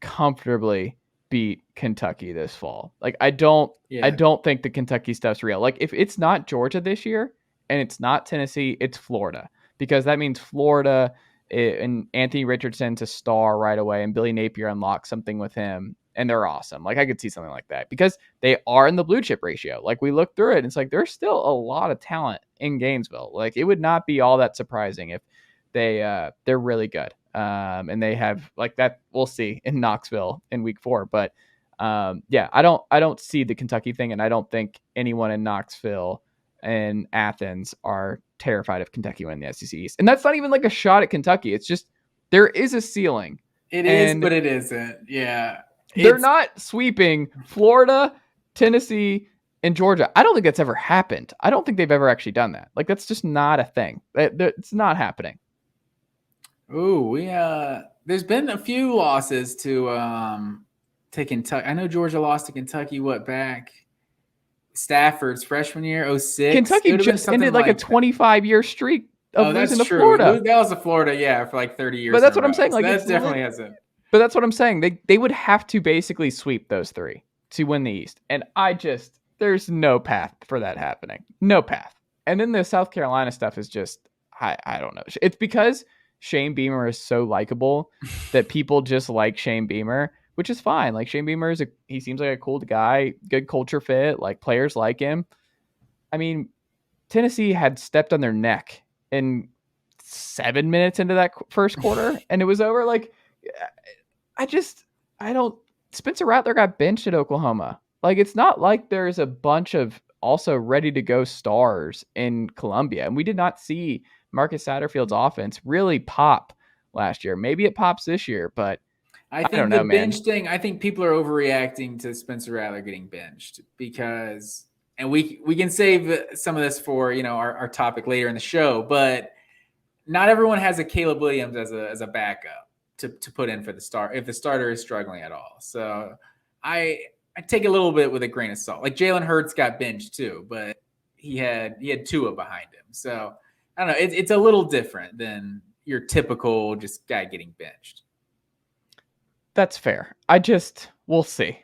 comfortably beat Kentucky this fall. Like, I don't think the Kentucky stuff's real. Like, if it's not Georgia this year and it's not Tennessee, it's Florida, because that means Florida and Anthony Richardson's a star right away, and Billy Napier unlocks something with him, and they're awesome. Like, I could see something like that because they are in the blue chip ratio. Like, we look through it, and it's like there's still a lot of talent in Gainesville. Like, it would not be all that surprising if they're really good. And they have like that. We'll see in Knoxville in week 4. But yeah, I don't see the Kentucky thing, and I don't think anyone in Knoxville and Athens are terrified of Kentucky winning the SEC East. And that's not even like a shot at Kentucky. It's just there is a ceiling. It is, but it isn't. Yeah, they're not sweeping Florida, Tennessee, and Georgia. I don't think that's ever happened. I don't think they've ever actually done that. Like, that's just not a thing. It's not happening. Ooh, there's been a few losses to Kentucky. I know Georgia lost to Kentucky. Back Stafford's freshman year, 2006. Kentucky just ended like a 25-year streak of losing to Florida. That was a Florida, for like 30 years. But that's what I'm saying. Like, that definitely hasn't. But that's what I'm saying. They would have to basically sweep those 3 to win the East, and there's no path for that happening. No path. And then the South Carolina stuff is just I don't know. It's because Shane Beamer is so likable that people just like Shane Beamer, which is fine. Like, Shane Beamer he seems like a cool guy, good culture fit, like players like him. I mean, Tennessee had stepped on their neck in 7 minutes into that first quarter and it was over. Like, Spencer Rattler got benched at Oklahoma. Like, it's not like there's a bunch of also ready to go stars in Columbia. And we did not see Marcus Satterfield's offense really pop last year. Maybe it pops this year, but I don't know, man. Bench thing, I think people are overreacting to Spencer Rattler getting benched because, and we can save some of this for, our topic later in the show, but not everyone has a Caleb Williams as a backup to put in for the start if the starter is struggling at all. So I take a little bit with a grain of salt. Like, Jalen Hurts got benched too, but he had Tua behind him. So I don't know. It's a little different than your typical just guy getting benched. That's fair. We'll see.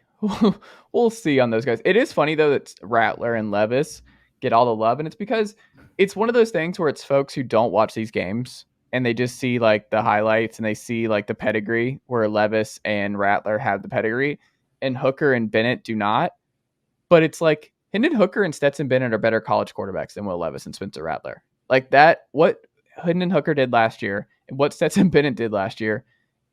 We'll see on those guys. It is funny though that Rattler and Levis get all the love, and it's because it's one of those things where it's folks who don't watch these games and they just see like the highlights and they see like the pedigree where Levis and Rattler have the pedigree and Hooker and Bennett do not. But it's like Hendon Hooker and Stetson Bennett are better college quarterbacks than Will Levis and Spencer Rattler. Like, that, what Hendon Hooker did last year and what Stetson Bennett did last year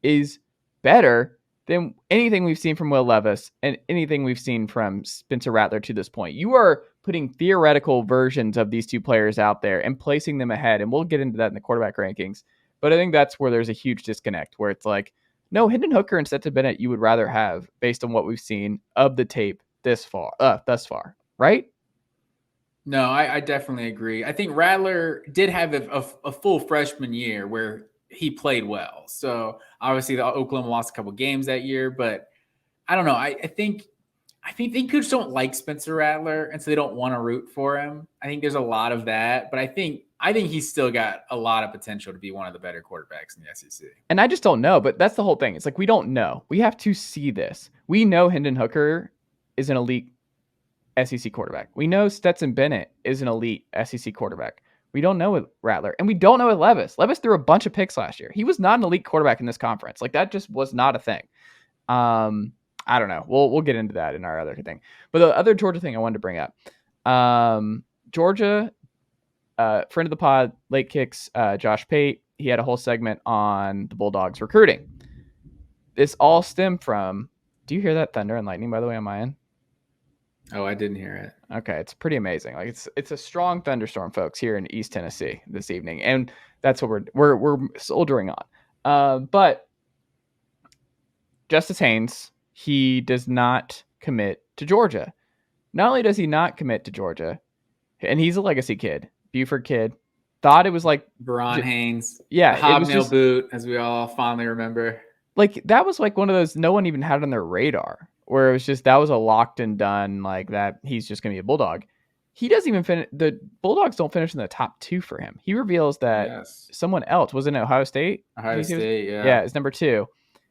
is better than anything we've seen from Will Levis and anything we've seen from Spencer Rattler to this point. You are putting theoretical versions of these two players out there and placing them ahead, and we'll get into that in the quarterback rankings. But I think that's where there's a huge disconnect, where it's like, no, Hendon Hooker and Stetson Bennett you would rather have based on what we've seen of the tape thus far, right? No, I definitely agree. I think Rattler did have a full freshman year where he played well. So obviously the Oklahoma lost a couple games that year, but I don't know. I think they just don't like Spencer Rattler, and so they don't want to root for him. I think there's a lot of that, but I think he's still got a lot of potential to be one of the better quarterbacks in the SEC. And I just don't know, but that's the whole thing. It's like we don't know. We have to see this. We know Hendon Hooker is an elite SEC quarterback. We know Stetson Bennett is an elite SEC quarterback. We don't know with Rattler, and we don't know with Levis. Levis threw a bunch of picks last year. He was not an elite quarterback in this conference. Like that just was not a thing. I don't know. We'll get into that in our other thing. But the other Georgia thing I wanted to bring up, Georgia, friend of the pod, Late Kicks, Josh Pate. He had a whole segment on the Bulldogs recruiting. This all stemmed from. Do you hear that thunder and lightning, by the way, on my end? Oh, I didn't hear it. Okay, it's pretty amazing. Like it's a strong thunderstorm, folks, here in East Tennessee this evening, and that's what we're soldiering on. But Justice Haynes, he does not commit to Georgia. Not only does he not commit to Georgia, and he's a legacy kid, Buford kid, thought it was like Veron Haynes, yeah, hobnail boot, as we all fondly remember. Like that was like one of those no one even had on their radar. Where it was just that was a locked and done, like that he's just going to be a Bulldog. He doesn't even finish. The Bulldogs don't finish in the top 2 for him. He reveals that someone else was in Ohio State. Ohio State, yeah, it's number 2,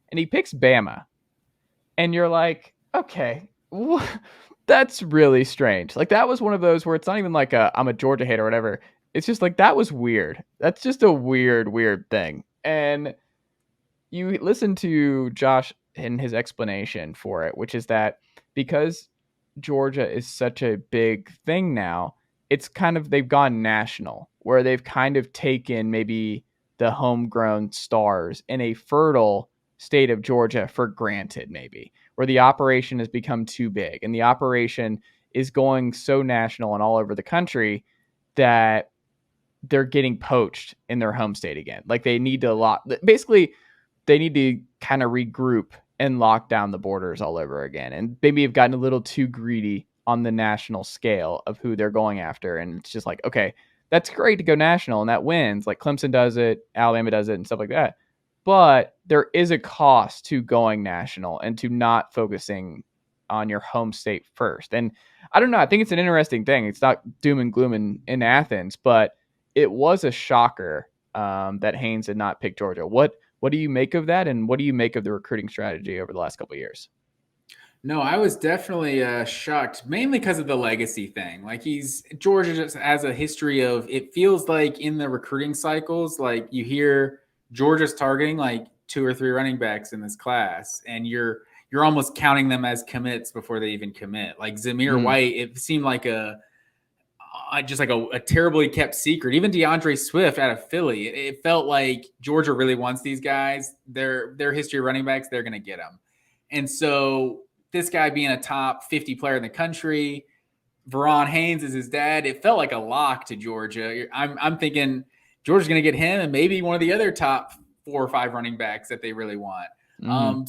and he picks Bama. And you're like, okay, that's really strange. Like that was one of those where it's not even like I'm a Georgia hater or whatever. It's just like that was weird. That's just a weird thing. And you listen to Josh in his explanation for it, which is that because Georgia is such a big thing now, it's kind of they've gone national, where they've kind of taken maybe the homegrown stars in a fertile state of Georgia for granted, maybe, where the operation has become too big and the operation is going so national and all over the country that they're getting poached in their home state again. Like they need to basically they need to kind of regroup and lock down the borders all over again. And maybe have gotten a little too greedy on the national scale of who they're going after. And it's just like, okay, that's great to go national and that wins. Like Clemson does it, Alabama does it and stuff like that. But there is a cost to going national and to not focusing on your home state first. And I don't know. I think it's an interesting thing. It's not doom and gloom in Athens, but it was a shocker that Haynes did not pick Georgia. What do you make of that, and what do you make of the recruiting strategy over the last couple of years? No, I was definitely shocked, mainly because of the legacy thing. Like Georgia just has a history of, it feels like in the recruiting cycles, like you hear Georgia's targeting like 2 or 3 running backs in this class, and you're almost counting them as commits before they even commit. Like Zamir White, it seemed like just like a terribly kept secret. Even DeAndre Swift out of Philly, it felt like Georgia really wants these guys. Their history of running backs, they're going to get them. And so this guy being a top 50 player in the country, Veron Haynes is his dad. It felt like a lock to Georgia. I'm thinking Georgia's going to get him and maybe one of the other top 4 or 5 running backs that they really want.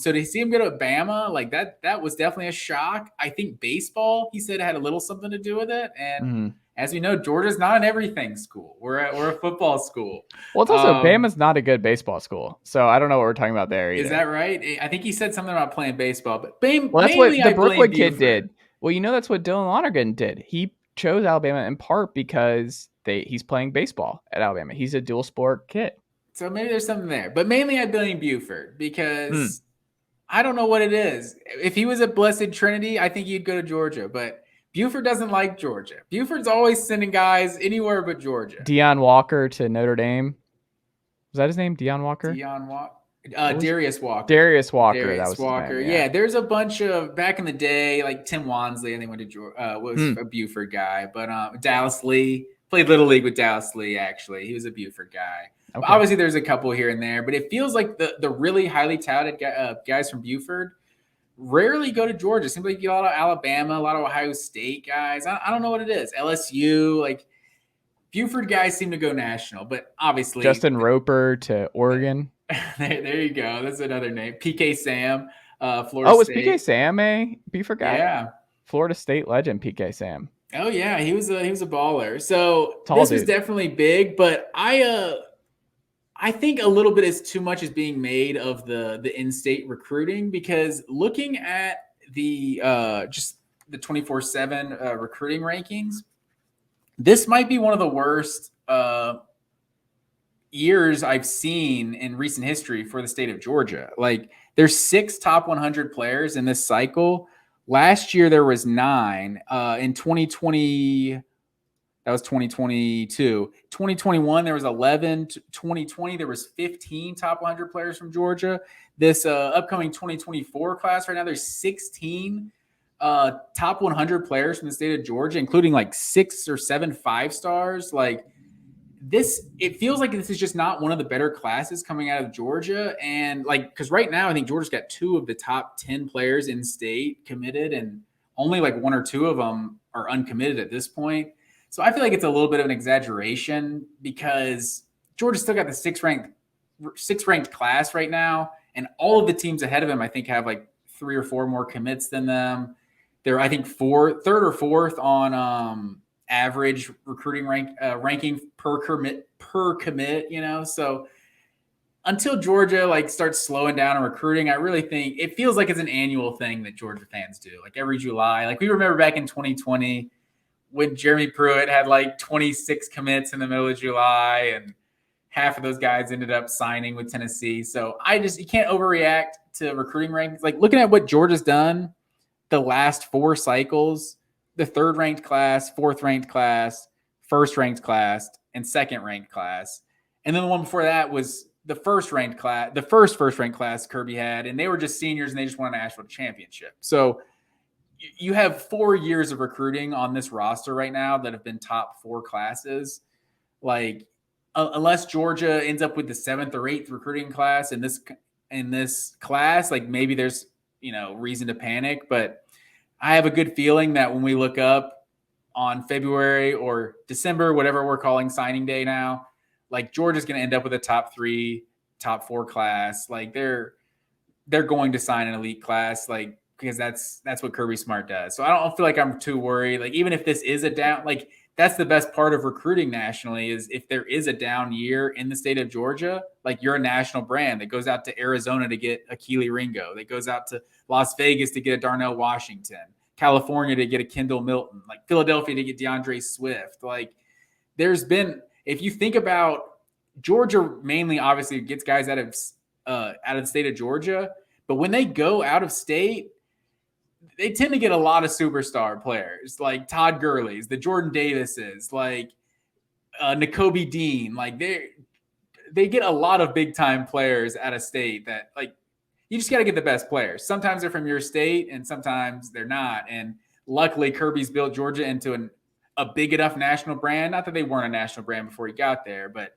So to see him go to Bama, like that was definitely a shock. I think baseball, he said, had a little something to do with it. And as we know, Georgia's not an everything school. We're a football school. Well, it's also Bama's not a good baseball school, so I don't know what we're talking about there either. Is that right? I think he said something about playing baseball, but that's what the Brookwood kid did. Well, you know that's what Dylan Lonergan did. He chose Alabama in part because he's playing baseball at Alabama. He's a dual sport kid. So maybe there's something there. But mainly I blame Buford because I don't know what it is. If he was a Blessed Trinity, I think he'd go to Georgia. But Buford doesn't like Georgia. Buford's always sending guys anywhere but Georgia. Deion Walker to Notre Dame. Was that his name? Deion Walker? Deion Walker. Darius Walker. Darius Walker. That was Walker. His name, yeah. There's a bunch of back in the day, like Tim Wansley, I think went to Georgia, was a Buford guy. But Dallas Lee Played Little League with Dallas Lee, actually. He was a Buford guy. Okay. Obviously, there's a couple here and there, but it feels like the really highly touted guys from Buford rarely go to Georgia. Seems like you get a lot of Alabama, a lot of Ohio State guys. I don't know what it is. LSU, like Buford guys seem to go national, but obviously Justin Roper to Oregon. There you go. That's another name. PK Sam, Florida State. Oh, was PK Sam a Buford guy? Yeah. Florida State legend, PK Sam. Oh yeah, he was a baller. So this was definitely big, but I think a little bit is too much is being made of the in-state recruiting, because looking at the just the 24/7 recruiting rankings, this might be one of the worst years I've seen in recent history for the state of Georgia. Like, there's 6 top 100 players in this cycle. Last year there was 9. In 2020, that was 2022. 2021 there was 11. 2020 there was 15 top 100 players from Georgia. This upcoming 2024 class right now, there's 16 top 100 players from the state of Georgia, including like 6 or 7 5-stars. Like, this, it feels like this is just not one of the better classes coming out of Georgia. And like, because right now I think Georgia's got 2 of the top 10 players in state committed, and only like 1 or 2 of them are uncommitted at this point. So I feel like it's a little bit of an exaggeration, because Georgia still got the 6th ranked class right now, and all of the teams ahead of them I think have like 3 or 4 more commits than them. They're, I think, 3rd or 4th on average recruiting ranking per commit, you know. So until Georgia like starts slowing down on recruiting, I really think it feels like it's an annual thing that Georgia fans do, like every July. Like, we remember back in 2020 when Jeremy Pruitt had like 26 commits in the middle of July, and half of those guys ended up signing with Tennessee. So you can't overreact to recruiting rankings. Like, looking at what Georgia's done the last 4 cycles, the 3rd ranked class, 4th ranked class, 1st ranked class, and 2nd ranked class. And then the one before that was the 1st ranked class, the first ranked class Kirby had, and they were just seniors and they just won a national championship. So you have 4 years of recruiting on this roster right now that have been top 4 classes. Like, unless Georgia ends up with the 7th or 8th recruiting class in this class, like, maybe there's, you know, reason to panic. But I have a good feeling that when we look up on February or December, whatever we're calling signing day now, like, Georgia's going to end up with a top 3, top 4 class. Like, they're going to sign an elite class, like, because that's what Kirby Smart does. So I don't feel like I'm too worried. Like, even if this is a down, like, that's the best part of recruiting nationally, is if there is a down year in the state of Georgia, like, you're a national brand that goes out to Arizona to get a Keely Ringo, that goes out to Las Vegas to get a Darnell Washington, California to get a Kendall Milton, like Philadelphia to get DeAndre Swift. Like, there's been, if you think about Georgia, mainly obviously gets guys out of the state of Georgia, but when they go out of state, they tend to get a lot of superstar players, like Todd Gurley's, the Jordan Davises, like Nakobe Dean. Like, they get a lot of big time players out of state that, like, you just got to get the best players. Sometimes they're from your state and sometimes they're not. And luckily Kirby's built Georgia into a big enough national brand. Not that they weren't a national brand before he got there, but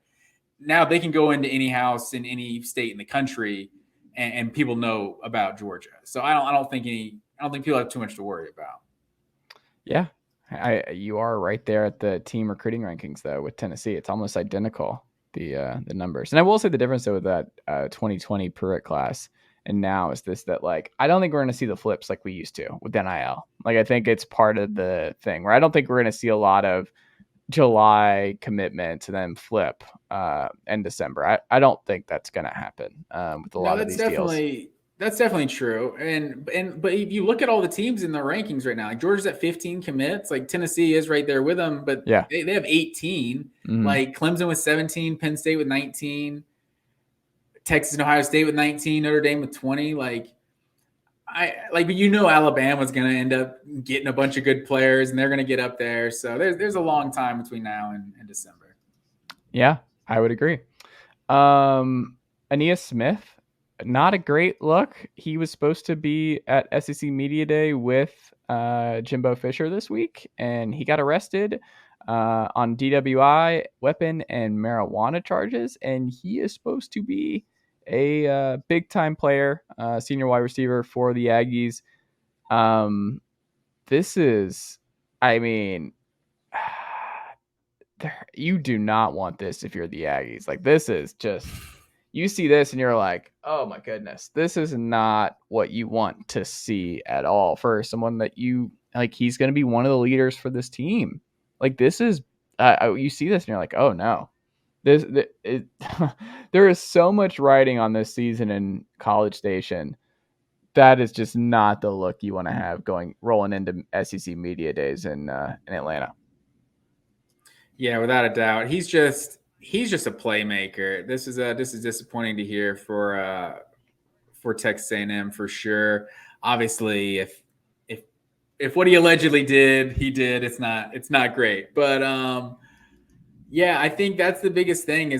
now they can go into any house in any state in the country and people know about Georgia. So I don't think people have too much to worry about. Yeah, you are right there at the team recruiting rankings though with Tennessee. It's almost identical, the numbers. And I will say the difference though with that 2020 Pruitt class and now is this, that like I don't think we're going to see the flips like we used to with NIL. Like, I think it's part of the thing where I don't think we're going to see a lot of July commitment and then flip in December. I don't think that's going to happen with a lot of these deals. That's definitely true. But if you look at all the teams in the rankings right now, like Georgia's at 15 commits, like Tennessee is right there with them, but yeah, they have 18. Mm-hmm. Like Clemson with 17, Penn State with 19, Texas and Ohio State with 19, Notre Dame with 20. Like, Alabama's going to end up getting a bunch of good players and they're going to get up there. So there's a long time between now and December. Yeah, I would agree. Aeneas Smith, not a great look. He was supposed to be at SEC Media Day with Jimbo Fisher this week, and he got arrested. on DWI, weapon, and marijuana charges, and he is supposed to be a big-time player, senior wide receiver for the Aggies. This is, I mean, you do not want this if you're the Aggies. Like, this is just, you see this and you're like, oh my goodness, this is not what you want to see at all for someone that you like. He's going to be one of the leaders for this team. Like, this is, you see this and you're like, oh no, there is so much writing on this season in College Station. That is just not the look you want to have rolling into SEC media days in Atlanta. Yeah, without a doubt, he's just a playmaker. This is disappointing to hear for Texas A&M for sure. Obviously, if what he allegedly did, it's not great. But yeah, I think that's the biggest thing.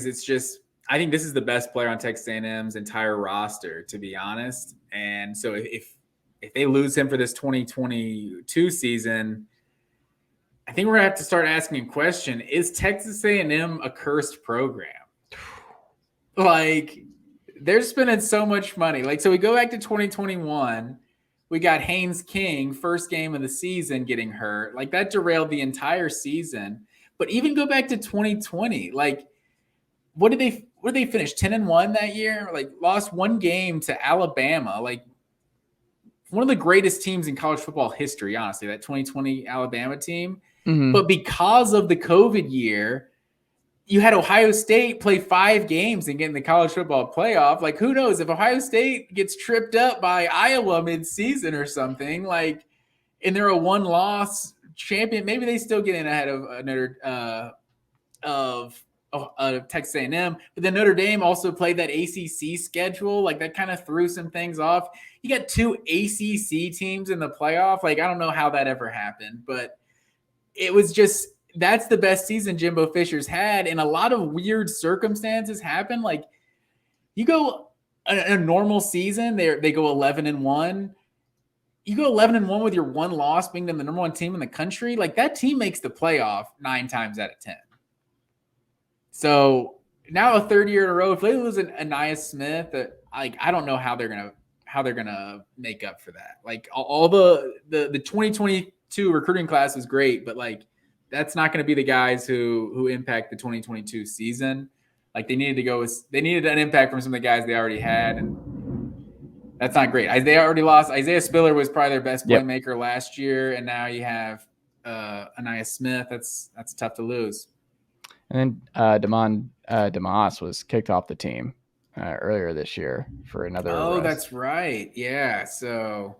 I think this is the best player on Texas A&M's entire roster, to be honest. And so if they lose him for this 2022 season, I think we're gonna have to start asking a question: is Texas A&M a cursed program? Like, they're spending so much money. Like, so we go back to 2021. We got Haynes King, first game of the season, getting hurt. Like, that derailed the entire season. But even go back to 2020. Like, what did they finish? 10-1 that year? Like, lost one game to Alabama. Like, one of the greatest teams in college football history, honestly, that 2020 Alabama team. Mm-hmm. But because of the COVID year, you had Ohio State play 5 games and get in the college football playoff. Like, who knows if Ohio State gets tripped up by Iowa mid-season or something, like, and they're a 1-loss champion, maybe they still get in ahead of Texas A&M. But then Notre Dame also played that ACC schedule. Like, that kind of threw some things off. You got 2 ACC teams in the playoff. Like, I don't know how that ever happened, but it was just, that's the best season Jimbo Fisher's had. And a lot of weird circumstances happen. Like, you go a normal season, they go 11-1. You go 11-1 with your 1 loss being the number 1 team in the country. Like, that team makes the playoff 9 times out of 10. So now a third year in a row, if they lose an Anaya Smith, I don't know how they're gonna make up for that. Like, all the 2022 recruiting class was great, but like, that's not going to be the guys who impact the 2022 season. Like, they needed an impact from some of the guys they already had, and that's not great. They already lost. Isaiah Spiller was probably their best playmaker last year, and now you have Anaya Smith. That's tough to lose. And then Damon DeMoss was kicked off the team earlier this year for another arrest. That's right. Yeah. So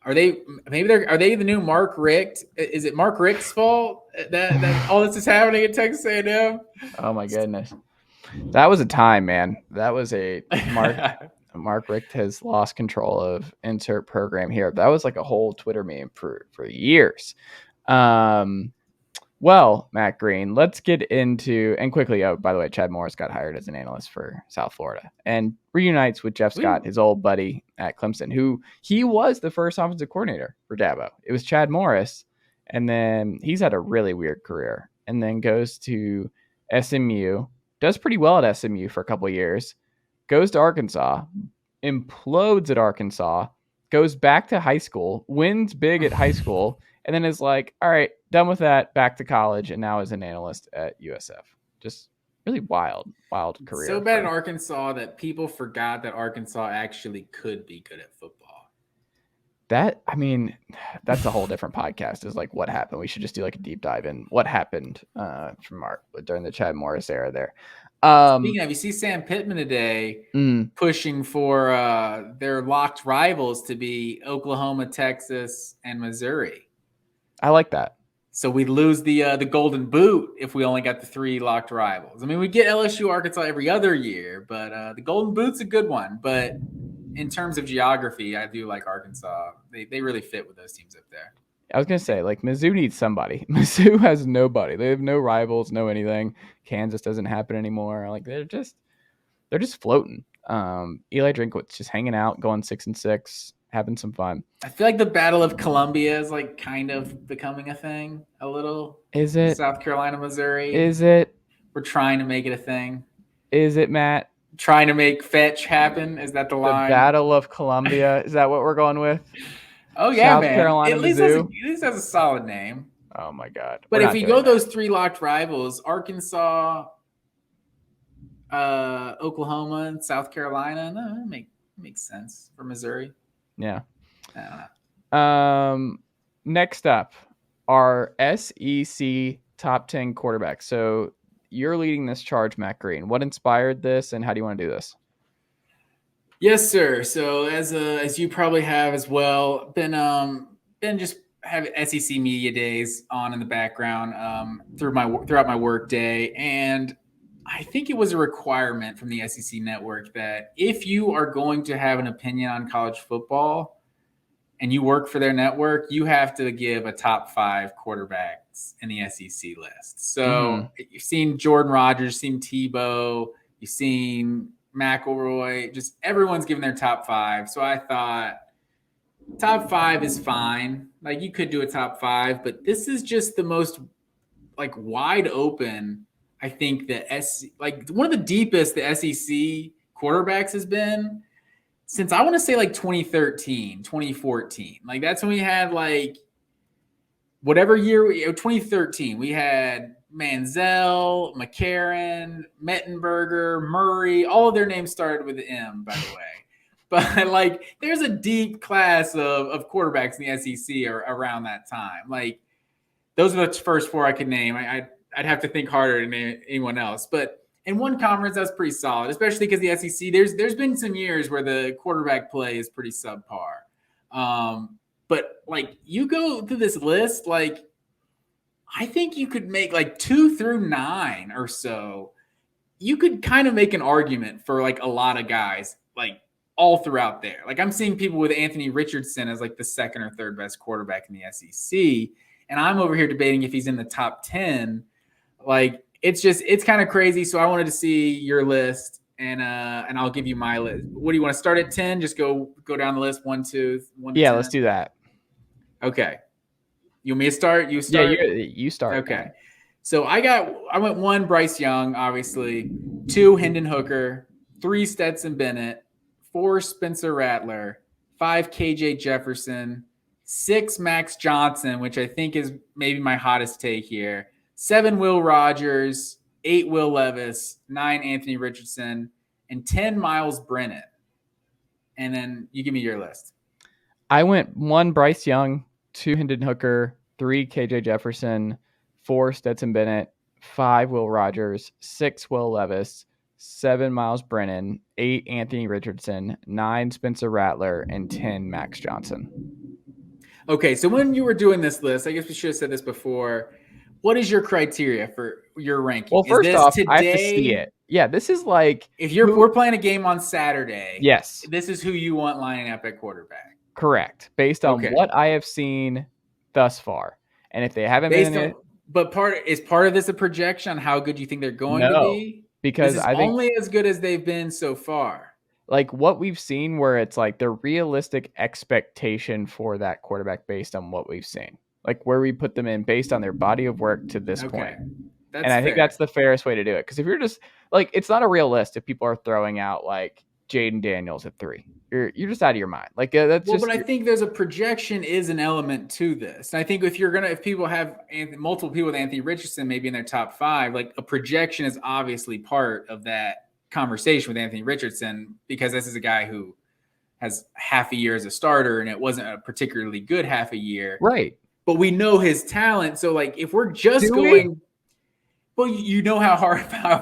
are they the new Mark Richt? Is it Mark Richt's fault that all this is happening at Texas A&M? Oh my goodness. That was a time, man. That was a Mark Richt has lost control of insert program here. That was like a whole Twitter meme for years. Well, Matt Green, let's get into, and quickly, oh, by the way, Chad Morris got hired as an analyst for South Florida and reunites with Jeff Scott, his old buddy at Clemson, who he was the first offensive coordinator for Dabo. It was Chad Morris, and then he's had a really weird career, and then goes to SMU, does pretty well at SMU for a couple of years, goes to Arkansas, implodes at Arkansas, goes back to high school, wins big at high school, and then is like, all right, done with that, back to college, and now is an analyst at USF. Just really wild career. So bad in Arkansas that people forgot that Arkansas actually could be good at football. That's a whole different podcast, is like what happened. We should just do like a deep dive in what happened during the Chad Morris era there. Speaking of, you see Sam Pittman today pushing for their locked rivals to be Oklahoma, Texas, and Missouri. I like that. So we'd lose the Golden Boot if we only got the 3 locked rivals. I mean, we get LSU, Arkansas every other year, but the Golden Boot's a good one. But in terms of geography, I do like Arkansas. They really fit with those teams up there. I was going to say, like, Mizzou needs somebody. Mizzou has nobody. They have no rivals, no anything. Kansas doesn't happen anymore. Like, they're just floating. Eli Drinkwitz just hanging out, going 6-6. having some fun. I feel like the Battle of Columbia is like kind of becoming a thing a little. Is it? South Carolina, Missouri. Is it? We're trying to make it a thing. Is it, Matt? Trying to make fetch happen? Is that the line? The Battle of Columbia. Is that what we're going with? Oh yeah, South man. Carolina, at least Mizzou. has a solid name. Oh my God. But if we go those 3 locked rivals, Arkansas, Oklahoma, and South Carolina, no, it makes sense for Missouri. Yeah. Next up, our SEC top 10 quarterbacks. So you're leading this charge, Matt Green. What inspired this, and how do you want to do this? Yes, sir. So as you probably have as well, been just have SEC media days on in the background throughout my work day, and I think it was a requirement from the SEC network that if you are going to have an opinion on college football and you work for their network, you have to give a top 5 quarterbacks in the SEC list. So you've seen Jordan Rodgers, you've seen Tebow, you've seen McElroy, just everyone's giving their top 5. So I thought top 5 is fine. Like you could do a top 5, but this is just the most like wide open. I think like one of the deepest the SEC quarterbacks has been since I want to say like 2013, 2014. Like that's when we had like whatever year, 2013, we had Manziel, McCarron, Mettenberger, Murray. All of their names started with an M, by the way. But like there's a deep class of quarterbacks in the SEC around that time. Like those are the first 4 I could name. I'd have to think harder to name anyone else. But in one conference, that's pretty solid, especially because the SEC, there's been some years where the quarterback play is pretty subpar. But like you go through this list, like I think you could make like 2 through 9 or so. You could kind of make an argument for like a lot of guys, like all throughout there. Like I'm seeing people with Anthony Richardson as like the 2nd or 3rd best quarterback in the SEC. And I'm over here debating if he's in the top 10. Like it's kind of crazy. So I wanted to see your list and I'll give you my list. What do you want to start at 10? Just go down the list. 1, 2, 1. Yeah, 10. Let's do that. Okay. You want me to start? You start? Yeah, you start. Okay. Man. So I went 1, Bryce Young, obviously. 2, Hendon Hooker. 3, Stetson Bennett. 4, Spencer Rattler. 5, KJ Jefferson. 6, Max Johnson, which I think is maybe my hottest take here. 7, Will Rogers. 8, Will Levis. 9, Anthony Richardson. And 10, Miles Brennan. And then you give me your list. I went 1, Bryce Young. 2, Hendon Hooker. 3, KJ Jefferson. 4, Stetson Bennett. 5, Will Rogers. 6, Will Levis. 7, Miles Brennan. 8, Anthony Richardson. 9, Spencer Rattler. And 10, Max Johnson. Okay, so when you were doing this list, I guess we should have said this before. What is your criteria for your ranking? Well, first off, I have to see it. Yeah, this is like if we're playing a game on Saturday. Yes, this is who you want lining up at quarterback. Correct, based on what I have seen thus far, and if they haven't been in it. But part of this a projection on how good you think they're going to be? Because I think only as good as they've been so far. Like what we've seen, where it's like the realistic expectation for that quarterback based on what we've seen. Like where we put them in based on their body of work to this point. And I think that's the fairest way to do it. Because if you're just like, it's not a real list if people are throwing out like Jaden Daniels at 3. You're just out of your mind. Like that's but I think there's a projection is an element to this. And I think if people have multiple people with Anthony Richardson maybe in their top 5, like a projection is obviously part of that conversation with Anthony Richardson, because this is a guy who has half a year as a starter and it wasn't a particularly good half a year. Right. But we know his talent. So like if we're just going, well, you know how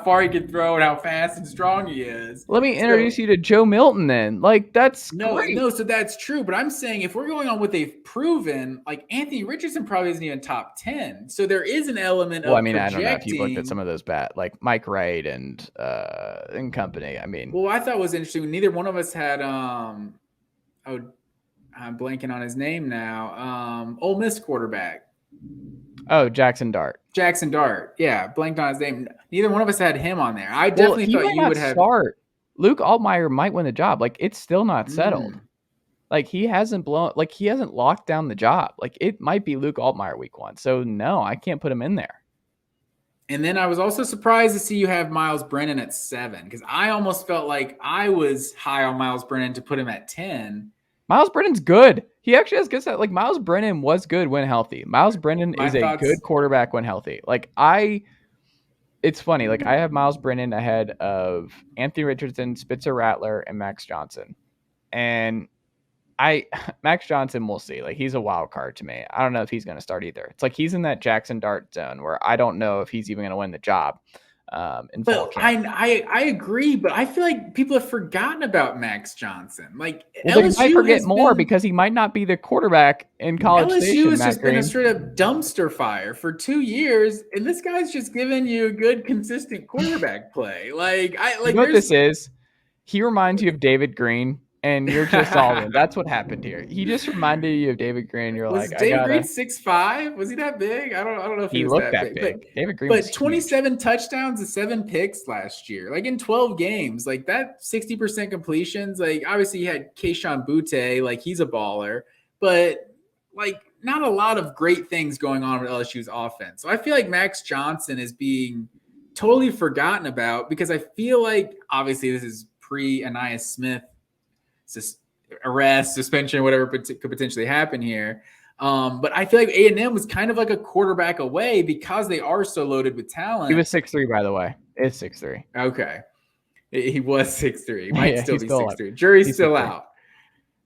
far he can throw and how fast and strong he is. Let me introduce you to Joe Milton then. Like that's great. No, so that's true. But I'm saying if we're going on what they've proven, like Anthony Richardson probably isn't even top 10. So there is an element of projecting. I don't know if you looked at some of those like Mike Wright and company. I mean, well, I thought it was interesting. Neither one of us had I'm blanking on his name now. Ole Miss quarterback. Oh, Jackson Dart. Yeah, blanked on his name. Neither one of us had him on there. I definitely thought you would have. Luke Altmaier might win the job. Like it's still not settled. Like he hasn't locked down the job. Like it might be Luke Altmaier week 1. So no, I can't put him in there. And then I was also surprised to see you have Miles Brennan at 7 because I almost felt like I was high on Miles Brennan to put him at 10. Miles Brennan's good. He actually has good stuff. Like Miles Brennan was good when healthy. Miles Brennan is a good quarterback when healthy. It's funny. Like I have Miles Brennan ahead of Anthony Richardson, Spitzer Rattler, and Max Johnson. And Max Johnson, we'll see. Like he's a wild card to me. I don't know if he's going to start either. It's like he's in that Jackson Dart zone where I don't know if he's even going to win the job. But I agree, but I feel like people have forgotten about Max Johnson. Like LSU they might forget more because he might not be the quarterback in College Station. LSU has just been a straight up dumpster fire for 2 years, and this guy's just giving you good, consistent quarterback play. You know what this is? He reminds you of David Green. And you're just all in. That's what happened here. He just reminded you of David Green. You're was like, David Green 6'5"? Was he that big? I don't know if he was looked that big. But, David Green, but 27 huge. Touchdowns and 7 picks last year. Like in 12 games, like that 60% completions. Like obviously, he had Keyshawn Butte. Like he's a baller, but like not a lot of great things going on with LSU's offense. So I feel like Max Johnson is being totally forgotten about because I feel like obviously this is pre-Ainias Smith. Arrest, suspension, whatever could potentially happen here. But I feel like A&M was kind of like a quarterback away because they are so loaded with talent. He was 6'3", by the way. It's 6'3". Okay. He was 6'3". He might still be 6'3". Up. Jury's still 6'3".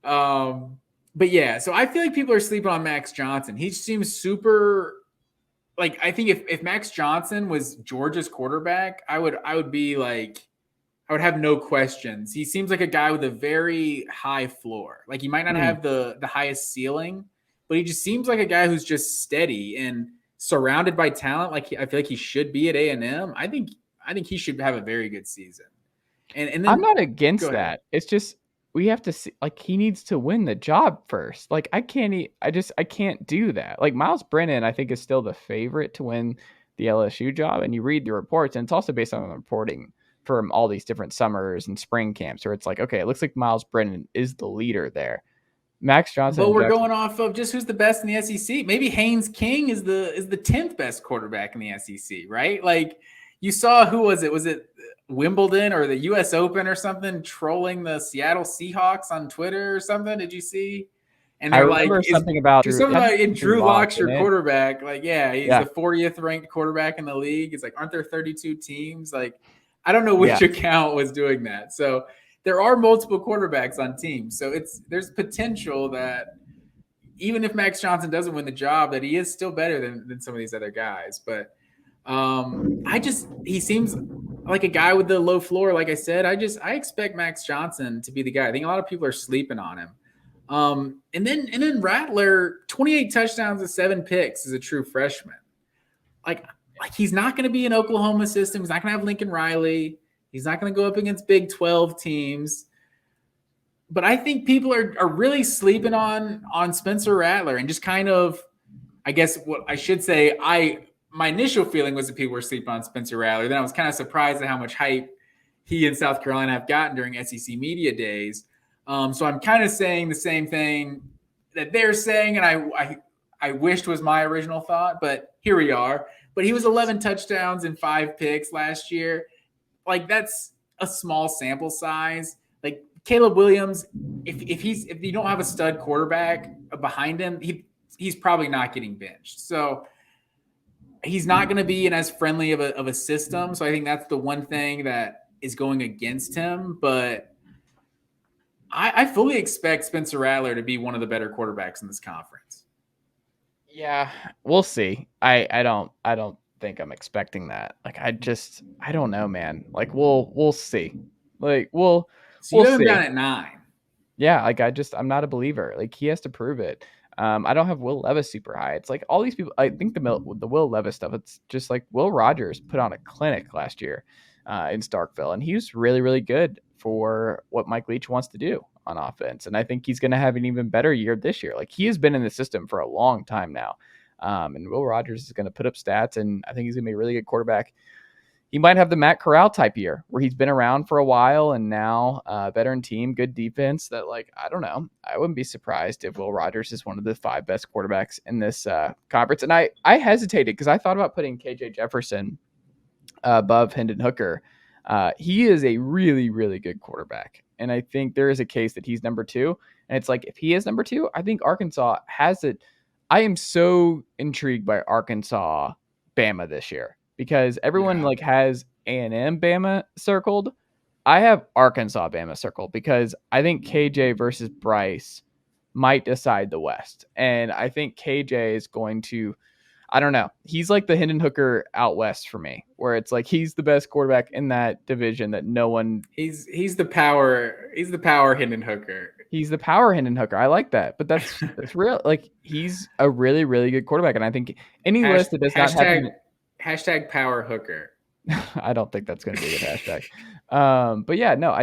Out. But yeah, so I feel like people are sleeping on Max Johnson. He seems super like I think if Max Johnson was Georgia's quarterback, I would be like I would have no questions. He seems like a guy with a very high floor. Like he might not have the highest ceiling, but he just seems like a guy who's just steady and surrounded by talent. Like I feel like he should be at A&M. I think he should have a very good season. And then I'm not against that. It's just we have to see. Like he needs to win the job first. Like I can't do that. Like Miles Brennan, I think is still the favorite to win the LSU job. And you read the reports, and it's also based on the reporting from all these different summers and spring camps where it's like, okay, it looks like Miles Brennan is the leader there. Max Johnson. But we're going off of just who's the best in the SEC. Maybe Haynes King is the 10th best quarterback in the SEC, right? Like you saw, who was it? Was it Wimbledon or the US Open or something trolling the Seattle Seahawks on Twitter or something? Did you see? And they're like, something about Drew Lock's your quarterback. Like, he's the 40th ranked quarterback in the league. It's like, aren't there 32 teams? Like, I don't know which account was doing that. So there are multiple quarterbacks on teams. So there's potential that even if Max Johnson doesn't win the job, that he is still better than some of these other guys. But he seems like a guy with the low floor. Like I said, I expect Max Johnson to be the guy. I think a lot of people are sleeping on him. And then Rattler, 28 touchdowns and 7 picks as a true freshman. Like he's not going to be an Oklahoma system. He's not going to have Lincoln Riley. He's not going to go up against Big 12 teams. But I think people are really sleeping on Spencer Rattler and just kind of, I guess what I should say, my initial feeling was that people were sleeping on Spencer Rattler. Then I was kind of surprised at how much hype he and South Carolina have gotten during SEC media days. So I'm kind of saying the same thing that they're saying, and I wished was my original thought, but here we are. But he was 11 touchdowns and 5 picks last year. Like that's a small sample size. Like Caleb Williams, if you don't have a stud quarterback behind him, he's probably not getting benched. So he's not going to be in as friendly of a system. So I think that's the one thing that is going against him. But I fully expect Spencer Rattler to be one of the better quarterbacks in this conference. Yeah, we'll see. I don't think I'm expecting that. Like I don't know, man. Like we'll see. Like we'll you have him down at 9. Yeah, like I'm not a believer. Like he has to prove it. I don't have Will Levis super high. It's like all these people. I think the Will Levis stuff. It's just like Will Rogers put on a clinic last year in Starkville, and he was really really good for what Mike Leach wants to do on offense. And I think he's going to have an even better year this year. Like he has been in the system for a long time now. And Will Rogers is going to put up stats, and I think he's going to be a really good quarterback. he might have the Matt Corral type year where he's been around for a while and now veteran team, good defense. That I don't know. I wouldn't be surprised if Will Rogers is one of the 5 best quarterbacks in this conference. And I hesitated because I thought about putting KJ Jefferson above Hendon Hooker. He is a really, really good quarterback. And I think there is a case that he's number 2. And it's if he is number 2, I think Arkansas has it. I am so intrigued by Arkansas Bama this year because everyone has A&M Bama circled. I have Arkansas Bama circled because I think KJ versus Bryce might decide the West. And I think KJ is going to, I don't know. He's like the Hendon Hooker out West for me, where it's he's the best quarterback in that division that no one. He's the power. He's the power Hendon Hooker. He's the power Hendon Hooker. I like that, but that's real. He's a really, really good quarterback, and I think any list that does not have hashtag power Hooker. I don't think that's going to be a good hashtag. But yeah, no,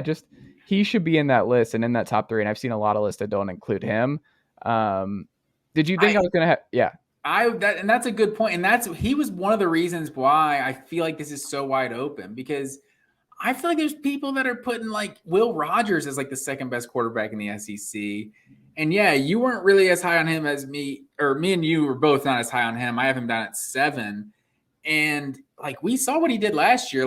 he should be in that list and in that top 3. And I've seen a lot of lists that don't include him. Did you think I was going to have? Yeah. And that's a good point. And he was one of the reasons why I feel like this is so wide open, because I feel like there's people that are putting Will Rogers as the second best quarterback in the SEC. And yeah, you weren't really as high on him as me, or me and you were both not as high on him. I have him down at 7. And we saw what he did last year.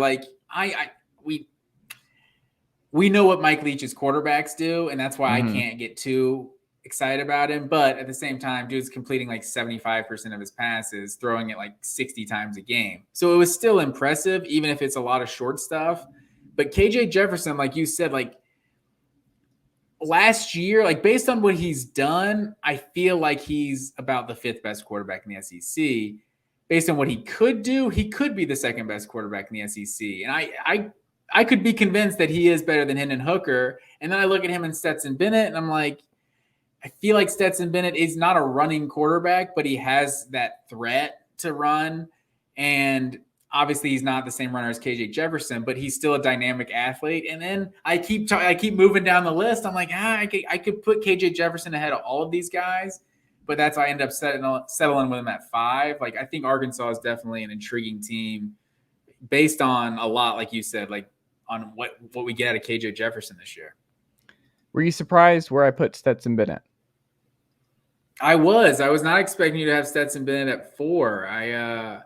We know what Mike Leach's quarterbacks do, and that's why I can't get too excited about him. But at the same time, dude's completing 75% of his passes, throwing it 60 times a game. So it was still impressive, even if it's a lot of short stuff. But KJ Jefferson, like you said, last year, based on what he's done, I feel like he's about the 5th best quarterback in the SEC. Based on what he could do, he could be the 2nd best quarterback in the SEC. And I could be convinced that he is better than Hendon Hooker. And then I look at him and Stetson Bennett, and I'm I feel like Stetson Bennett is not a running quarterback, but he has that threat to run. And obviously he's not the same runner as KJ Jefferson, but he's still a dynamic athlete. And then I keep moving down the list. I'm I could put KJ Jefferson ahead of all of these guys. But that's why I end up settling with him at 5. I think Arkansas is definitely an intriguing team based on a lot, like you said, on what we get out of KJ Jefferson this year. Were you surprised where I put Stetson Bennett? I was not expecting you to have Stetson Bennett at 4. I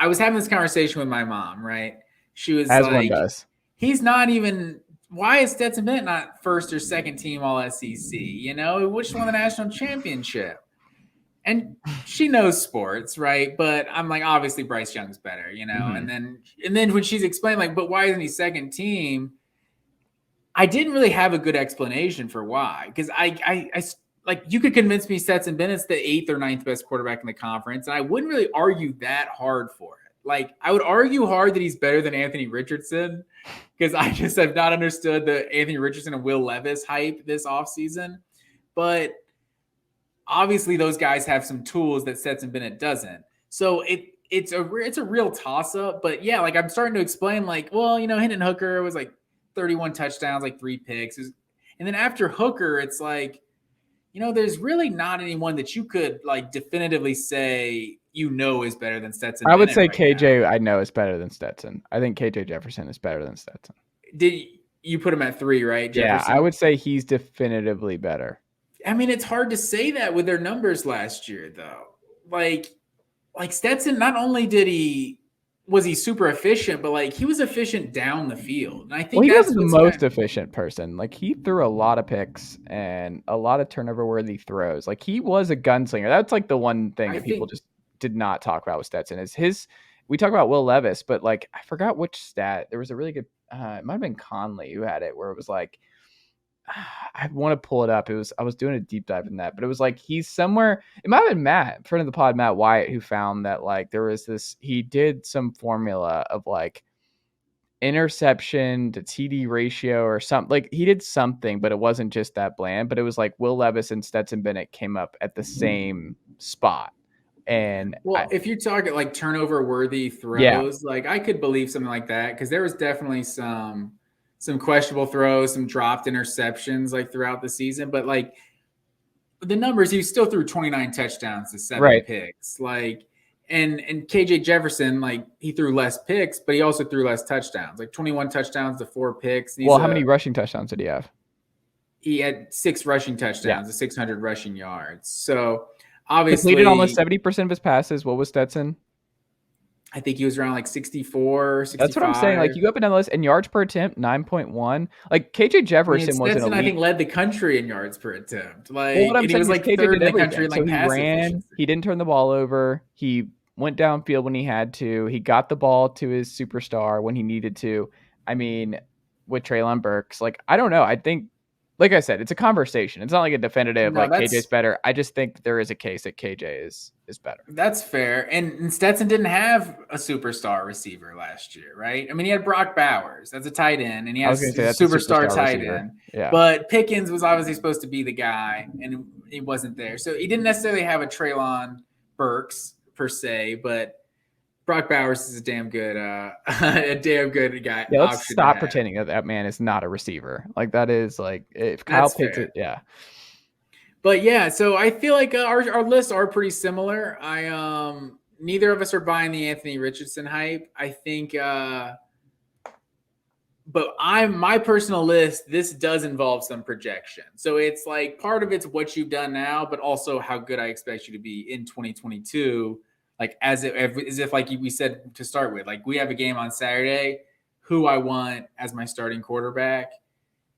was having this conversation with my mom, right? She was as one does. He's not even. Why is Stetson Bennett not 1st or 2nd team all SEC? Which won the national championship? And she knows sports, right? But I'm obviously Bryce Young's better, And then when she's explained, but why isn't he 2nd team? I didn't really have a good explanation for why, because I you could convince me Stetson Bennett's the 8th or 9th best quarterback in the conference, and I wouldn't really argue that hard for it. I would argue hard that he's better than Anthony Richardson, because I just have not understood the Anthony Richardson and Will Levis hype this offseason. But obviously those guys have some tools that Stetson Bennett doesn't. So it's a real toss-up. But yeah, I'm starting to explain, Hendon Hooker was 31 touchdowns, 3 picks. And then after Hooker, it's there's really not anyone that you could definitively say is better than Stetson. I would say KJ, I know is better than Stetson. I think KJ Jefferson is better than Stetson. Did you put him at 3, right? Jefferson? Yeah, I would say he's definitively better. I mean, it's hard to say that with their numbers last year, though. Stetson, not only was he super efficient, but he was efficient down the field. And I think he was the most efficient person. He threw a lot of picks and a lot of turnover worthy throws. He was a gunslinger. That's the one thing that people just did not talk about with Stetson is we talk about Will Levis, but I forgot which stat. There was a really good, it might've been Conley who had it, where it was I want to pull it up. I was doing a deep dive in that, but it was he's somewhere. It might have been Matt, friend of the pod, Matt Wyatt, who found that there was this. He did some formula of interception to TD ratio or something. He did something, but it wasn't just that bland. But it was Will Levis and Stetson Bennett came up at the same spot. And if you're talking turnover worthy throws, I could believe something like that, because there was definitely some questionable throws, some dropped interceptions throughout the season. But the numbers, he still threw 29 touchdowns to 7 picks. And KJ Jefferson, like, he threw less picks, but he also threw less touchdowns, like 21 touchdowns to 4 picks. Well, how many rushing touchdowns did he have? He had 6 rushing touchdowns, 600 rushing yards. So obviously completed almost 70% of his passes. What was Stetson? I think he was around like 64, 65. That's what I'm saying. Like, you go up and down the list, and yards per attempt, 9.1. Like, KJ Jefferson was an elite. I think, led the country in yards per attempt. Like, well, what I'm and saying he was like KJ third in the everything. country in like so pass he ran, efficiency. He didn't turn the ball over. He went downfield when he had to. He got the ball to his superstar when he needed to. I mean, with Treylon Burks, like, I don't know. I think, like I said, it's a conversation. It's not like a definitive, like, KJ's better. I just think there is a case that KJ is better. That's fair. And Stetson didn't have a superstar receiver last year, right? I mean, he had Brock Bowers. That's a tight end. And he has a superstar tight end. Yeah. But Pickens was obviously supposed to be the guy, and he wasn't there. So he didn't necessarily have a Treylon Burks per se, but Brock Bowers is a damn good guy. Yeah, let's stop pretending that man is not a receiver. Like, that is, like, if Kyle picks it, yeah. But yeah, so I feel like our lists are pretty similar. Neither of us are buying the Anthony Richardson hype. I think, but my personal list, this does involve some projection. So it's like, part of it's what you've done now, but also how good I expect you to be in 2022. Like, as if like we said to start with, like, we have a game on Saturday, who I want as my starting quarterback,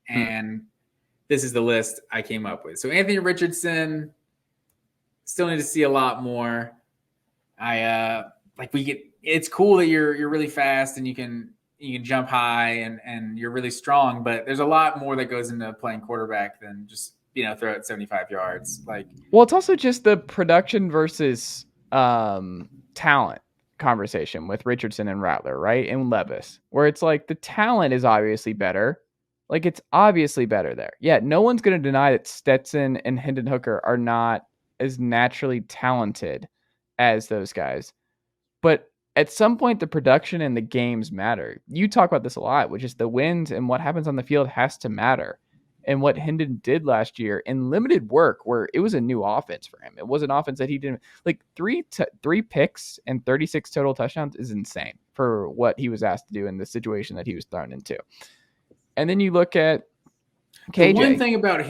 and this is the list I came up with. So Anthony Richardson, still need to see a lot more. It's cool that you're really fast and you can jump high and you're really strong, but there's a lot more that goes into playing quarterback than just, throw it 75 yards. Like, well, it's also just the production versus talent conversation with Richardson and Rattler, right? And Levis, where it's like the talent is obviously better. Like, it's obviously better there. Yeah, no one's going to deny that Stetson and Hendon Hooker are not as naturally talented as those guys. But at some point, the production and the games matter. You talk about this a lot, which is the wins and what happens on the field has to matter. And what Hendon did last year in limited work, where it was a new offense for him. It was an offense that he didn't like. Three picks and 36 total touchdowns is insane for what he was asked to do in the situation that he was thrown into. And then you look at KJ. The one thing about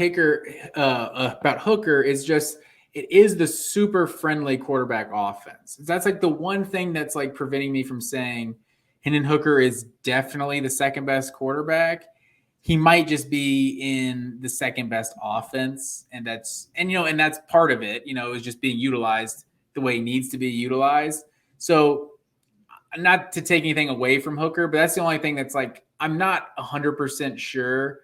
Hooker is just, it is the super friendly quarterback offense. That's like the one thing that's like preventing me from saying Hendon Hooker is definitely the second best quarterback. He might just be in the second best offense, and that's part of it. Is just being utilized the way he needs to be utilized. So, not to take anything away from Hooker, but that's the only thing that's like, I'm not 100% sure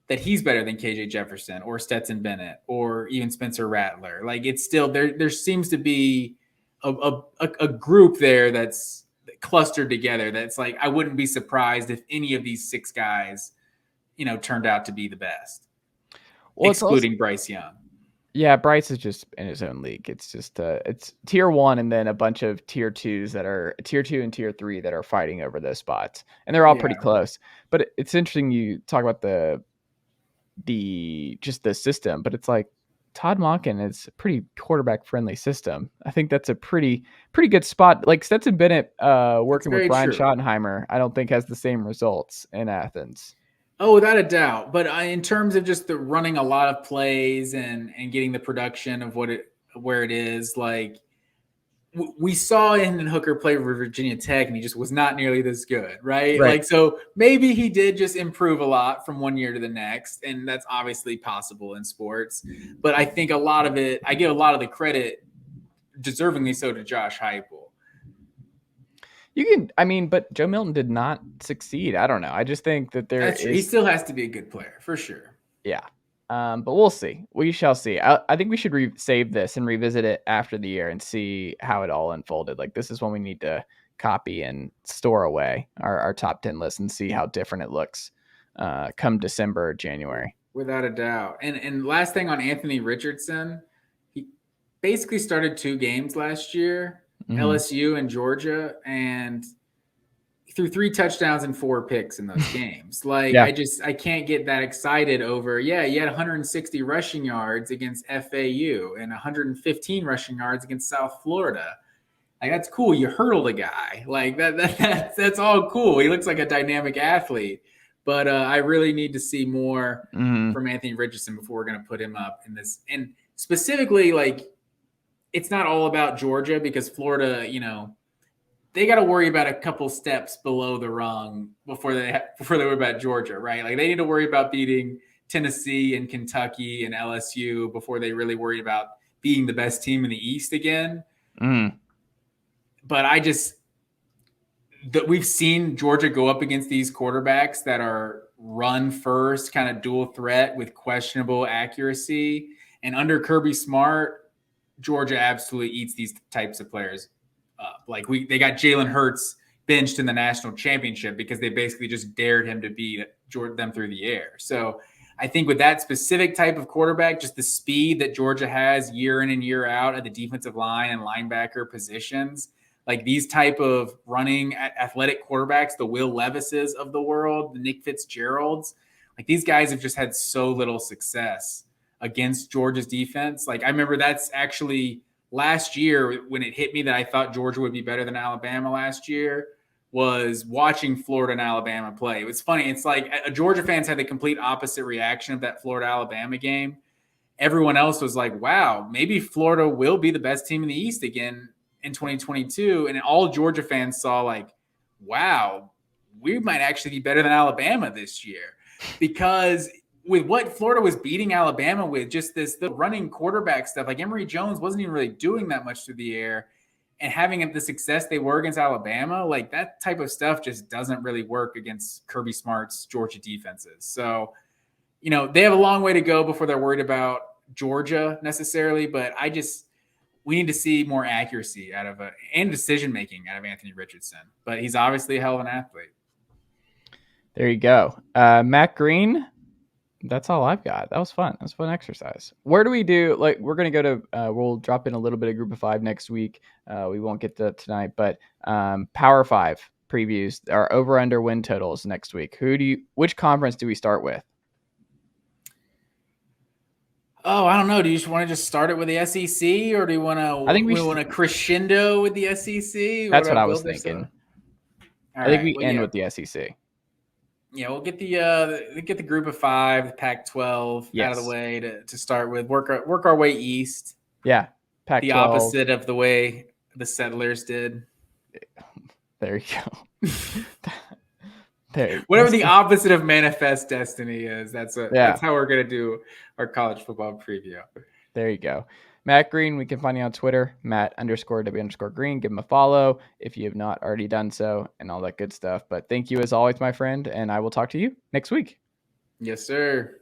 that he's better than KJ Jefferson or Stetson Bennett or even Spencer Rattler. Like, it's still there seems to be a group there that's clustered together. That's like, I wouldn't be surprised if any of these 6 guys, turned out to be the best, excluding Bryce Young. Yeah, Bryce is just in his own league. It's just it's tier 1 and then a bunch of tier 2s that are tier 2 and tier 3 that are fighting over those spots, and they're all pretty close. But it's interesting you talk about the system, but it's like Todd Monken is a pretty quarterback friendly system. I think that's a pretty good spot. Like, Stetson Bennett working with Brian Schottenheimer, I don't think has the same results in Athens. Oh, without a doubt. But in terms of just the running a lot of plays and getting the production of where it is, like, we saw Hendon Hooker play for Virginia Tech, and he just was not nearly this good, right? Like, so maybe he did just improve a lot from one year to the next, and that's obviously possible in sports. But I think a lot of it, I give a lot of the credit, deservingly so, to Josh Heupel. But Joe Milton did not succeed. I don't know. I just think that he still has to be a good player for sure. Yeah. But we'll see. We shall see. I think we should save this and revisit it after the year and see how it all unfolded. Like, this is when we need to copy and store away our top 10 list and see how different it looks come December or January. Without a doubt. And last thing on Anthony Richardson, he basically started 2 games last year. LSU and Georgia, and threw 3 touchdowns and 4 picks in those games. Like, I can't get that excited over, you had 160 rushing yards against FAU and 115 rushing yards against South Florida. Like, that's cool. You hurdled a guy. Like, that's all cool. He looks like a dynamic athlete. But I really need to see more from Anthony Richardson before we're going to put him up in this. And specifically, like, it's not all about Georgia, because Florida, they got to worry about a couple steps below the rung before they worry about Georgia, right? Like, they need to worry about beating Tennessee and Kentucky and LSU before they really worry about being the best team in the East again. But we've seen Georgia go up against these quarterbacks that are run first, kind of dual threat with questionable accuracy. And under Kirby Smart, Georgia absolutely eats these types of players up. Like, they got Jalen Hurts benched in the national championship because they basically just dared him to beat them through the air. So I think with that specific type of quarterback, just the speed that Georgia has year in and year out at the defensive line and linebacker positions, like these type of running athletic quarterbacks, the Will Levises of the world, the Nick Fitzgeralds, like these guys have just had so little success against Georgia's defense. Like, I remember that's actually last year when it hit me that I thought Georgia would be better than Alabama last year, was watching Florida and Alabama play. It was funny. It's like Georgia fans had the complete opposite reaction of that Florida-Alabama game. Everyone else was like, wow, maybe Florida will be the best team in the East again in 2022. And all Georgia fans saw, like, wow, we might actually be better than Alabama this year. Because with what Florida was beating Alabama with, just the running quarterback stuff, like Emory Jones wasn't even really doing that much through the air. And having the success they were against Alabama, like that type of stuff just doesn't really work against Kirby Smart's Georgia defenses. So, they have a long way to go before they're worried about Georgia necessarily, but we need to see more accuracy and decision-making out of Anthony Richardson. But he's obviously a hell of an athlete. There you go. Matt Green, that's all I've got. That was fun. That was a fun exercise. Where do we do, like, we're going to go to, we'll drop in a little bit of Group of Five next week. We won't get to tonight, but Power Five previews, our over-under win totals next week. Which conference do we start with? Oh, I don't know. Do you want to just start it with the SEC, or do you want to? I think we want to crescendo with the SEC. That's what I was thinking. I think we end with the SEC. Yeah, we'll get the Group of Five, the Pac-12 out of the way to start with. Work our way east. Yeah, Pac-12. The opposite of the way the settlers did. There you go. Whatever the opposite of manifest destiny is, that's how we're gonna do our college football preview. There you go. Matt Green, we can find you on Twitter, Matt_W_Green. Give him a follow if you have not already done so, and all that good stuff. But thank you as always, my friend, and I will talk to you next week. Yes, sir.